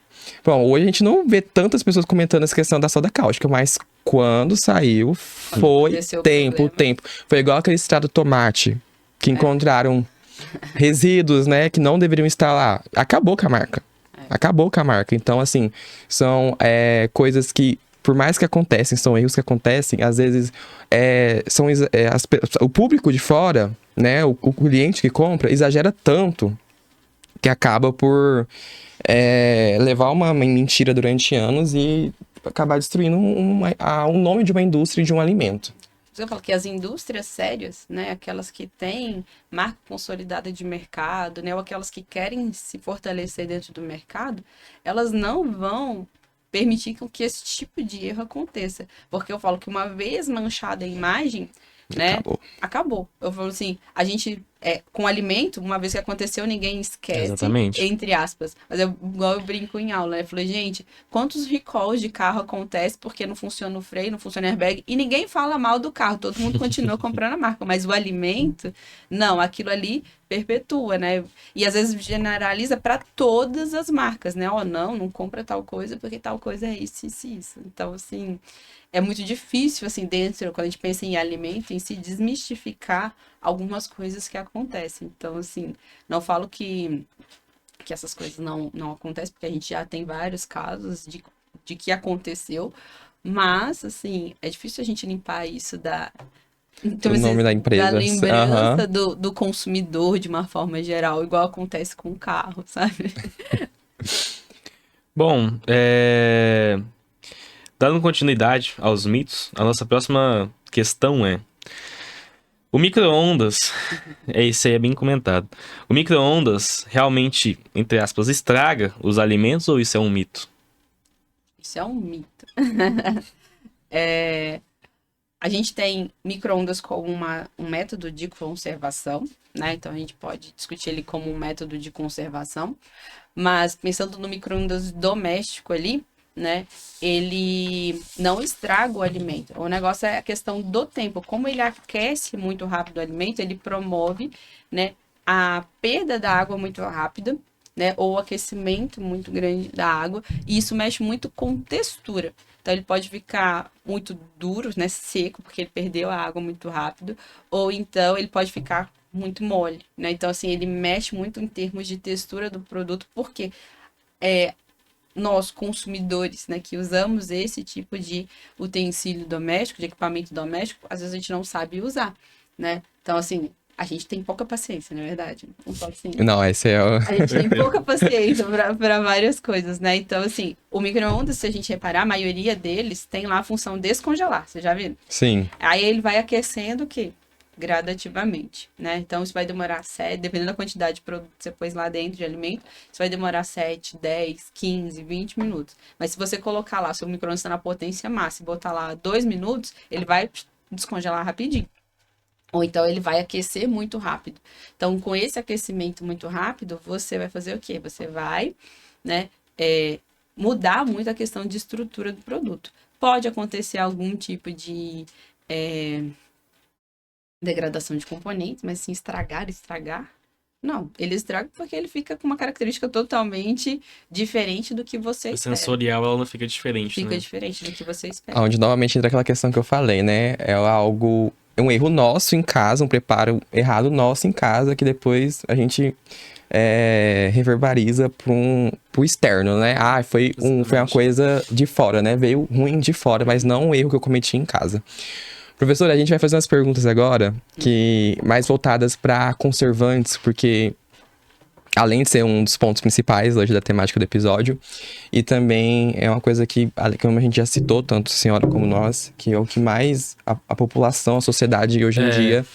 Bom, hoje a gente não vê tantas pessoas comentando essa questão da soda cáustica, mas quando saiu, foi aconteceu o tempo. problema. Foi igual aquele extrato de tomate, que encontraram resíduos, né, que não deveriam estar lá. Acabou com a marca. Acabou com a marca. Então, assim, são coisas que, por mais que acontecem, são erros que acontecem, às vezes o público de fora, né, o cliente que compra, exagera tanto que acaba por levar uma mentira durante anos e acabar destruindo um nome de uma indústria e de um alimento. Eu falo que as indústrias sérias, né, aquelas que têm marca consolidada de mercado, né, ou aquelas que querem se fortalecer dentro do mercado, elas não vão permitir que esse tipo de erro aconteça. Porque eu falo que uma vez manchada a imagem, né, acabou. Eu falo assim, a gente, com alimento, uma vez que aconteceu, ninguém esquece, Exatamente. entre aspas. Mas igual eu brinco em aula, né? Eu falei, gente, quantos recalls de carro acontece porque não funciona o freio, não funciona o airbag, e ninguém fala mal do carro, todo mundo continua comprando a marca. Mas o alimento, não, aquilo ali perpetua, né? E às vezes generaliza para todas as marcas, né? Não compra tal coisa porque tal coisa é isso, isso, isso. Então, assim, é muito difícil, assim, quando a gente pensa em alimento, em se desmistificar algumas coisas que acontecem. Então, assim, não falo que essas coisas não acontecem, porque a gente já tem vários casos de que aconteceu, mas, assim, é difícil a gente limpar isso então, O nome da empresa. da lembrança Aham. do consumidor de uma forma geral, igual acontece com o carro, sabe? Bom, dando continuidade aos mitos, a nossa próxima questão é: o micro-ondas, isso aí é bem comentado. O micro-ondas realmente, entre aspas, estraga os alimentos ou isso é um mito? Isso é um mito. A gente tem micro-ondas como um método de conservação, né? Então a gente pode discutir ele como um método de conservação. Mas pensando no micro-ondas doméstico ali, né? Ele não estraga o alimento. O negócio é a questão do tempo. Como ele aquece muito rápido o alimento, ele promove, né, a perda da água muito rápida, né? Ou o aquecimento muito grande da água. E isso mexe muito com textura. Então ele pode ficar muito duro, né, seco, porque ele perdeu a água muito rápido, ou então ele pode ficar muito mole, né? Então assim, ele mexe muito em termos de textura do produto, porque nós consumidores, né, que usamos esse tipo de utensílio doméstico, de equipamento doméstico, às vezes a gente não sabe usar, né? Então assim, a gente tem pouca paciência, na verdade. Não pode assim. Não, esse é o... A gente tem pouca paciência para várias coisas, né? Então, assim, o micro-ondas, se a gente reparar, a maioria deles tem lá a função descongelar, você já viu? Sim. Aí ele vai aquecendo o quê? Gradativamente, né? Então, isso vai demorar dependendo da quantidade de produto que você pôs lá dentro de alimento, isso vai demorar 7, 10, 15, 20 minutos. Mas se você colocar lá, seu micro-ondas está na potência máxima e botar lá 2 minutos, ele vai descongelar rapidinho. Ou então ele vai aquecer muito rápido. Então, com esse aquecimento muito rápido, você vai fazer o quê? Você vai, né, mudar muito a questão de estrutura do produto. Pode acontecer algum tipo de degradação de componentes, mas assim, estragar, não. Ele estraga porque ele fica com uma característica totalmente diferente do que você O espera. sensorial ela não fica diferente, Fica né? diferente do que você espera. Onde novamente entra aquela questão que eu falei, né? É um erro nosso em casa, um preparo errado nosso em casa, que depois a gente reverberiza pro externo, né? Foi uma Exatamente. coisa de fora, né? Veio ruim de fora, mas não um erro que eu cometi em casa. Professora, a gente vai fazer umas perguntas agora, mais voltadas para conservantes, porque além de ser um dos pontos principais hoje da temática do episódio, e também é uma coisa que, como a gente já citou, tanto a senhora como nós, que é o que mais a população, a sociedade hoje em dia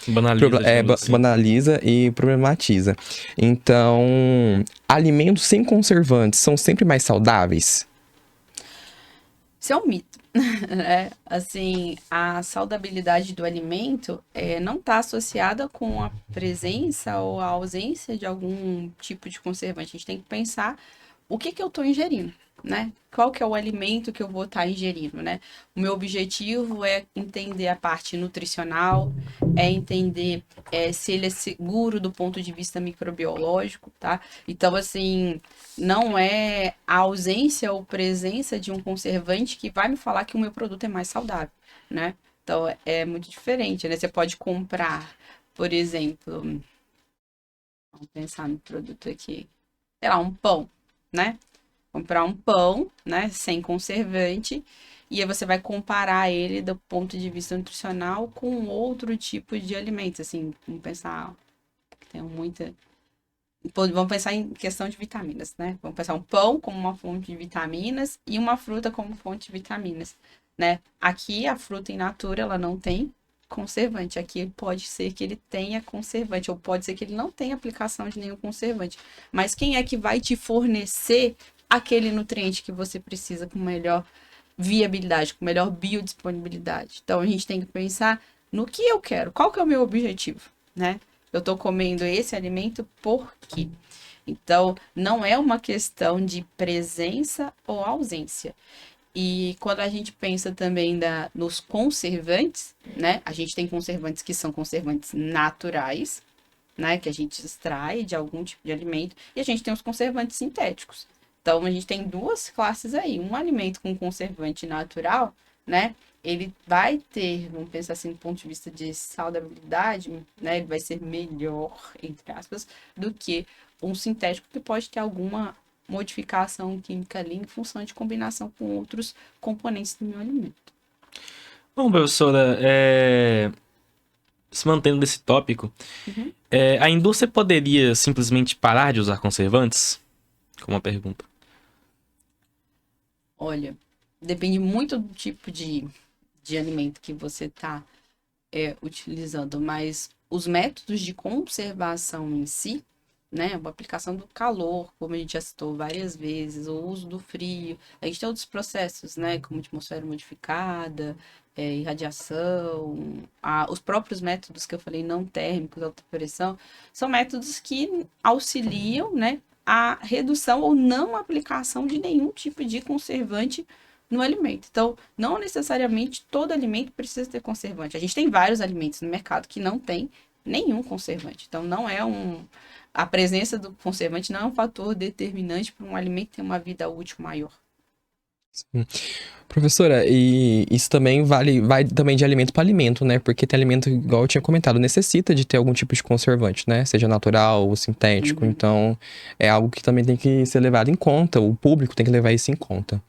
banaliza e problematiza. Então, alimentos sem conservantes são sempre mais saudáveis? Isso é um mito, né? Assim, a saudabilidade do alimento não está associada com a presença ou a ausência de algum tipo de conservante. A gente tem que pensar o que que eu estou ingerindo, né? Qual que é o alimento que eu vou estar ingerindo, né? O meu objetivo é entender a parte nutricional, é entender se ele é seguro do ponto de vista microbiológico, tá? Então, assim, não é a ausência ou presença de um conservante que vai me falar que o meu produto é mais saudável, né? Então, é muito diferente, né? Você pode comprar, por exemplo, vamos pensar no produto aqui, sei lá, um pão, né? Comprar um pão, né, sem conservante, e aí você vai comparar ele do ponto de vista nutricional com outro tipo de alimentos, assim, vamos pensar, tem muita, vamos pensar em questão de vitaminas, né? Vamos pensar um pão como uma fonte de vitaminas e uma fruta como fonte de vitaminas, né? Aqui a fruta in natura, ela não tem conservante. Aqui pode ser que ele tenha conservante, ou pode ser que ele não tenha aplicação de nenhum conservante. Mas quem é que vai te fornecer aquele nutriente que você precisa com melhor viabilidade, com melhor biodisponibilidade? Então a gente tem que pensar no que eu quero, qual que é o meu objetivo, né? Eu estou comendo esse alimento por quê? Então, não é uma questão de presença ou ausência. E quando a gente pensa também nos conservantes, né? A gente tem conservantes que são conservantes naturais, né? Que a gente extrai de algum tipo de alimento. E a gente tem os conservantes sintéticos. Então, a gente tem duas classes aí. Um alimento com conservante natural, né? Ele vai ter, vamos pensar assim, do ponto de vista de saudabilidade, né? Ele vai ser melhor, entre aspas, do que um sintético que pode ter alguma modificação química ali em função de combinação com outros componentes do meu alimento. Bom, professora, se mantendo nesse tópico, Uhum. a indústria poderia simplesmente parar de usar conservantes? Como uma pergunta. Olha, depende muito do tipo de alimento que você está utilizando, mas os métodos de conservação em si, né, a aplicação do calor, como a gente já citou várias vezes, o uso do frio, a gente tem outros processos, né, como atmosfera modificada, irradiação, os próprios métodos que eu falei não térmicos, alta pressão, são métodos que auxiliam, né, a redução ou não aplicação de nenhum tipo de conservante no alimento. Então, não necessariamente todo alimento precisa ter conservante. A gente tem vários alimentos no mercado que não tem nenhum conservante. Então, não é a presença do conservante não é um fator determinante para um alimento ter uma vida útil maior. Professora, e isso também vai também de alimento para alimento, né? Porque tem alimento, igual eu tinha comentado, necessita de ter algum tipo de conservante, né? Seja natural ou sintético. Uhum. Então, é algo que também tem que ser levado em conta. O público tem que levar isso em conta.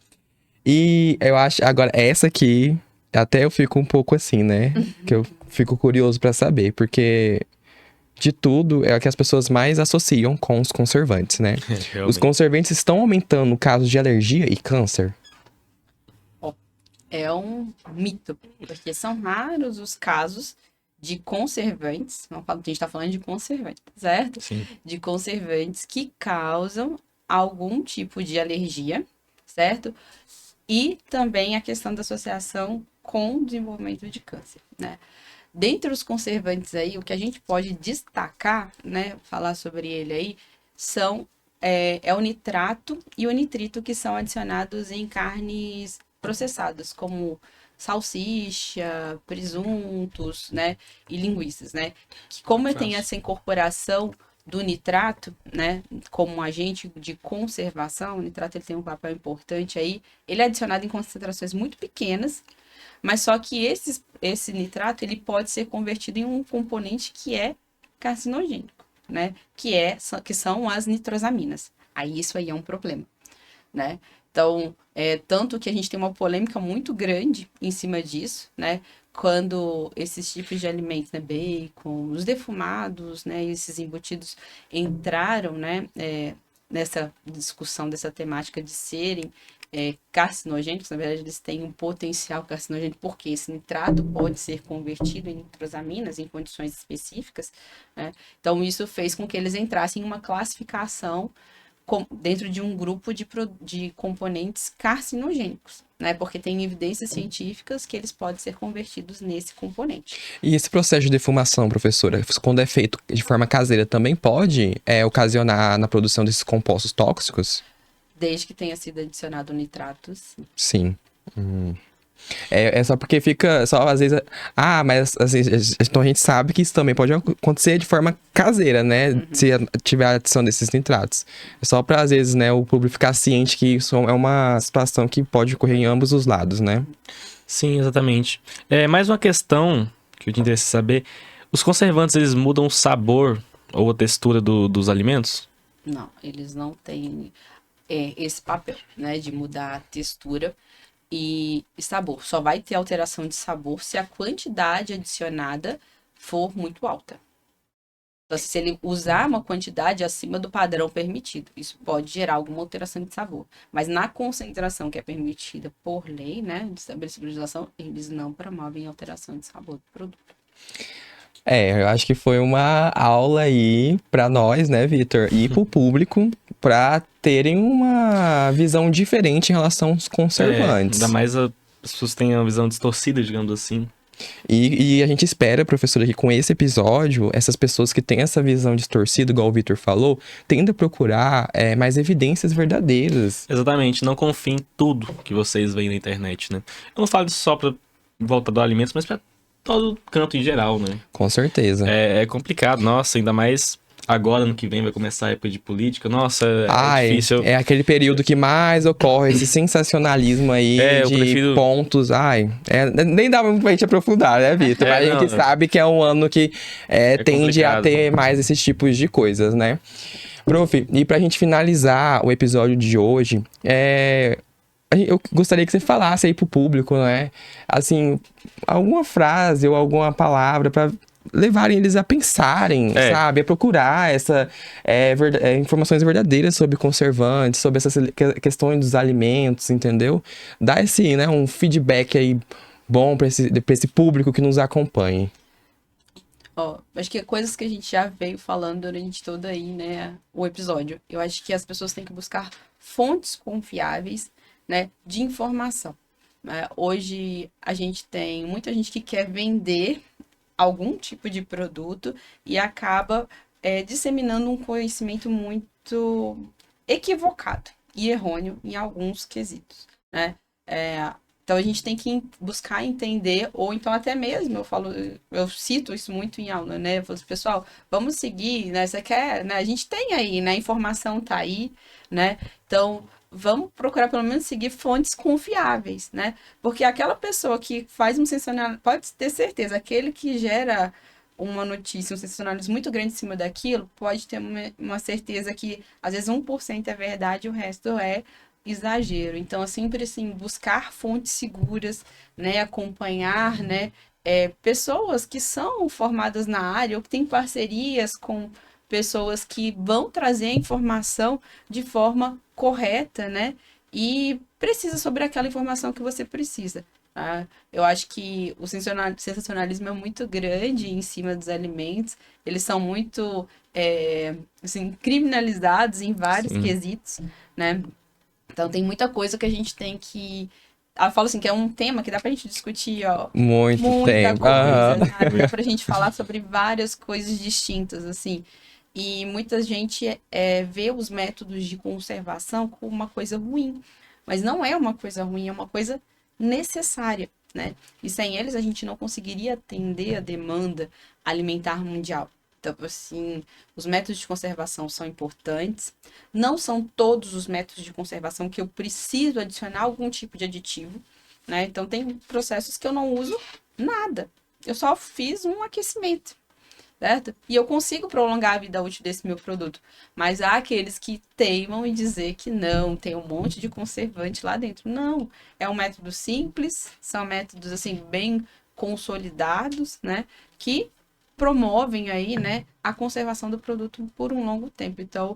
E eu acho, agora, essa aqui, até eu fico um pouco assim, né? Que eu fico curioso para saber, porque de tudo é o que as pessoas mais associam com os conservantes, né? Os Realmente. conservantes estão aumentando casos de alergia e câncer. É um mito, porque são raros os casos de conservantes, a gente está falando de conservantes, certo? Sim. De conservantes que causam algum tipo de alergia, certo? E também a questão da associação com o desenvolvimento de câncer, né? Dentre os conservantes aí, o que a gente pode destacar, né, falar sobre ele aí, é o nitrato e o nitrito que são adicionados em carnes processadas, como salsicha, presuntos, né, e linguiças, né? Que como tem essa incorporação do nitrato, né, como um agente de conservação, o nitrato ele tem um papel importante aí, ele é adicionado em concentrações muito pequenas, mas só que esse nitrato ele pode ser convertido em um componente que é carcinogênico, né? Que são as nitrosaminas. Aí isso aí é um problema, né? Então, tanto que a gente tem uma polêmica muito grande em cima disso, né? Quando esses tipos de alimentos, né, bacon, os defumados, né, esses embutidos entraram, né, nessa discussão dessa temática de serem carcinogênicos, na verdade eles têm um potencial carcinogênico porque esse nitrato pode ser convertido em nitrosaminas em condições específicas, né? Então isso fez com que eles entrassem em uma classificação dentro de um grupo de componentes carcinogênicos, né? Porque tem evidências científicas que eles podem ser convertidos nesse componente. E esse processo de defumação, professora, quando é feito de forma caseira, também pode ocasionar na produção desses compostos tóxicos? Desde que tenha sido adicionado nitratos. Sim. É só porque fica, só às vezes, mas assim, então a gente sabe que isso também pode acontecer de forma caseira, né? Se tiver a adição desses nitratos. É só pra, às vezes, né, o público ficar ciente que isso é uma situação que pode ocorrer em ambos os lados, né? Sim, exatamente. Mais uma questão que eu te interessa saber. Os conservantes, eles mudam o sabor ou a textura dos alimentos? Não, eles não têm esse papel, né, de mudar a textura e sabor. Só vai ter alteração de sabor se a quantidade adicionada for muito alta. Então, se ele usar uma quantidade acima do padrão permitido, isso pode gerar alguma alteração de sabor. Mas na concentração que é permitida por lei, né, de estabelecimento de legislação, eles não promovem alteração de sabor do produto. Eu acho que foi uma aula aí pra nós, né, Vitor, e pro público, pra terem uma visão diferente em relação aos conservantes. Ainda mais as pessoas têm uma visão distorcida, digamos assim. E a gente espera, professora, que com esse episódio, essas pessoas que têm essa visão distorcida, igual o Vitor falou, tendam a procurar mais evidências verdadeiras. Exatamente, não confiem em tudo que vocês veem na internet, né? Eu não falo isso só pra volta do alimentos, mas pra todo canto em geral, né? Com certeza. É complicado, nossa, ainda mais agora, no que vem, vai começar a época de política. Nossa, é difícil. É aquele período que mais ocorre esse sensacionalismo aí eu de prefiro... pontos. Nem dá muito pra gente aprofundar, né, Vitor? Mas a gente sabe que é um ano que tende complicado. a ter mais esses tipos de coisas, né? Prof, e pra gente finalizar o episódio de hoje, eu gostaria que você falasse aí pro público, né? Assim, alguma frase ou alguma palavra pra levarem eles a pensarem, sabe? A procurar informações verdadeiras sobre conservantes, sobre essas questões dos alimentos, entendeu? Dá um feedback aí bom pra esse público que nos acompanhe. Acho que coisas que a gente já veio falando durante todo aí, né, o episódio. Eu acho que as pessoas têm que buscar fontes confiáveis, né, de informação. Hoje a gente tem muita gente que quer vender algum tipo de produto e acaba disseminando um conhecimento muito equivocado e errôneo em alguns quesitos, né? Então a gente tem que buscar entender, ou então até mesmo, eu cito isso muito em aula, né? Eu falo assim, pessoal, vamos seguir, né? Você quer, né? A gente tem aí, né? A informação tá aí, né? Então, vamos procurar pelo menos seguir fontes confiáveis, né? Porque aquela pessoa que faz um sensacionalismo, pode ter certeza, aquele que gera uma notícia, um sensacionalismo muito grande em cima daquilo, pode ter uma certeza que às vezes 1% é verdade e o resto é exagero. Então, é sempre assim, buscar fontes seguras, né? Acompanhar, né? Pessoas que são formadas na área ou que têm parcerias com pessoas que vão trazer a informação de forma correta, né? E precisa sobre aquela informação que você precisa. Tá? Eu acho que o sensacionalismo é muito grande em cima dos alimentos. Eles são muito assim, criminalizados em vários quesitos, né? Então tem muita coisa que a gente tem que... Ela fala assim que é um tema que dá pra gente discutir, muita tempo. Coisa, sabe? Dá pra gente falar sobre várias coisas distintas, assim. E muita gente vê os métodos de conservação como uma coisa ruim. Mas não é uma coisa ruim, é uma coisa necessária, né? E sem eles a gente não conseguiria atender a demanda alimentar mundial. Então, assim, os métodos de conservação são importantes. Não são todos os métodos de conservação que eu preciso adicionar algum tipo de aditivo, né? Então, tem processos que eu não uso nada. Eu só fiz um aquecimento, certo? E eu consigo prolongar a vida útil desse meu produto. Mas há aqueles que teimam em dizer que não, tem um monte de conservante lá dentro. Não, é um método simples, são métodos, assim, bem consolidados, né? Que promovem aí, né, a conservação do produto por um longo tempo. Então,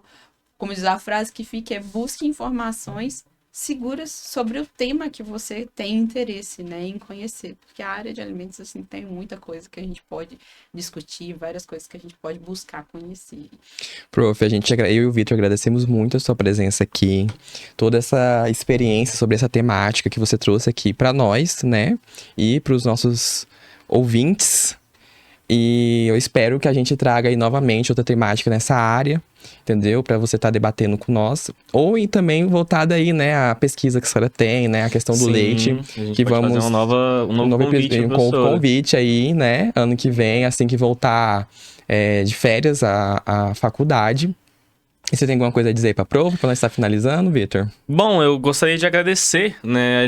como diz a frase que fica, busque informações seguras sobre o tema que você tem interesse, né, em conhecer, porque a área de alimentos, assim, tem muita coisa que a gente pode discutir, várias coisas que a gente pode buscar conhecer. Prof, eu e o Vitor agradecemos muito a sua presença aqui, toda essa experiência sobre essa temática que você trouxe aqui para nós, né, e para os nossos ouvintes. E eu espero que a gente traga aí novamente outra temática nessa área, entendeu? Para você estar debatendo com nós. Ou e também voltada aí, né, a pesquisa que a senhora tem, né, a questão do Sim, leite. a gente Que pode vamos fazer um novo convite, convite aí, né, ano que vem, assim que voltar de férias a faculdade. E você tem alguma coisa a dizer aí pra prova, pra nós estar finalizando, Vitor? Bom, eu gostaria de agradecer, né?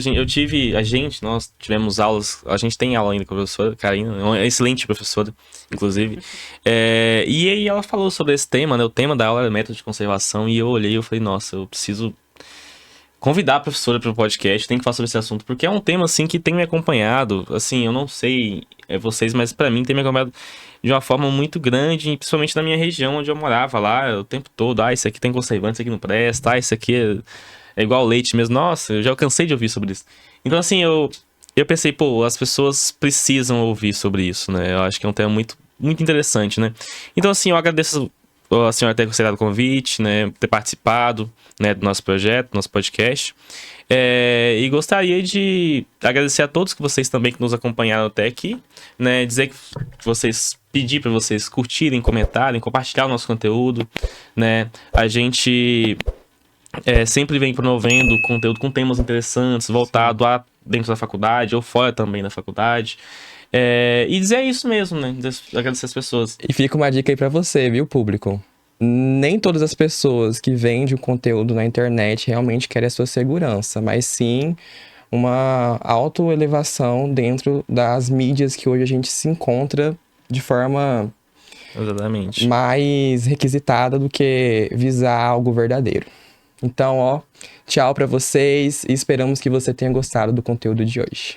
Nós tivemos aulas, a gente tem aula ainda com a professora Karina, é uma excelente professora, inclusive. E aí ela falou sobre esse tema, né? O tema da aula era método de conservação, e eu olhei e eu falei, nossa, eu preciso convidar a professora para o podcast, tem que falar sobre esse assunto, porque é um tema, assim, que tem me acompanhado, assim, eu não sei vocês, mas para mim tem me acompanhado de uma forma muito grande, principalmente na minha região, onde eu morava lá o tempo todo. Isso aqui tem conservante, isso aqui não presta, isso aqui é igual leite mesmo. Nossa, eu já cansei de ouvir sobre isso. Então, assim, eu pensei, pô, as pessoas precisam ouvir sobre isso, né? Eu acho que é um tema muito, muito interessante, né? Então, assim, eu agradeço a senhora ter aceitado o convite, né? Ter participado, né, do nosso projeto, nosso podcast. E gostaria de agradecer a todos que vocês também que nos acompanharam até aqui, né? Pedir para vocês curtirem, comentarem, compartilhar o nosso conteúdo, né? A gente sempre vem promovendo conteúdo com temas interessantes, voltado a dentro da faculdade ou fora também da faculdade. E dizer isso mesmo, né? Agradecer as pessoas. E fica uma dica aí pra você, viu, público? Nem todas as pessoas que vendem o conteúdo na internet realmente querem a sua segurança, mas sim uma autoelevação dentro das mídias que hoje a gente se encontra de forma Exatamente. mais requisitada do que visar algo verdadeiro. Então, tchau pra vocês e esperamos que você tenha gostado do conteúdo de hoje.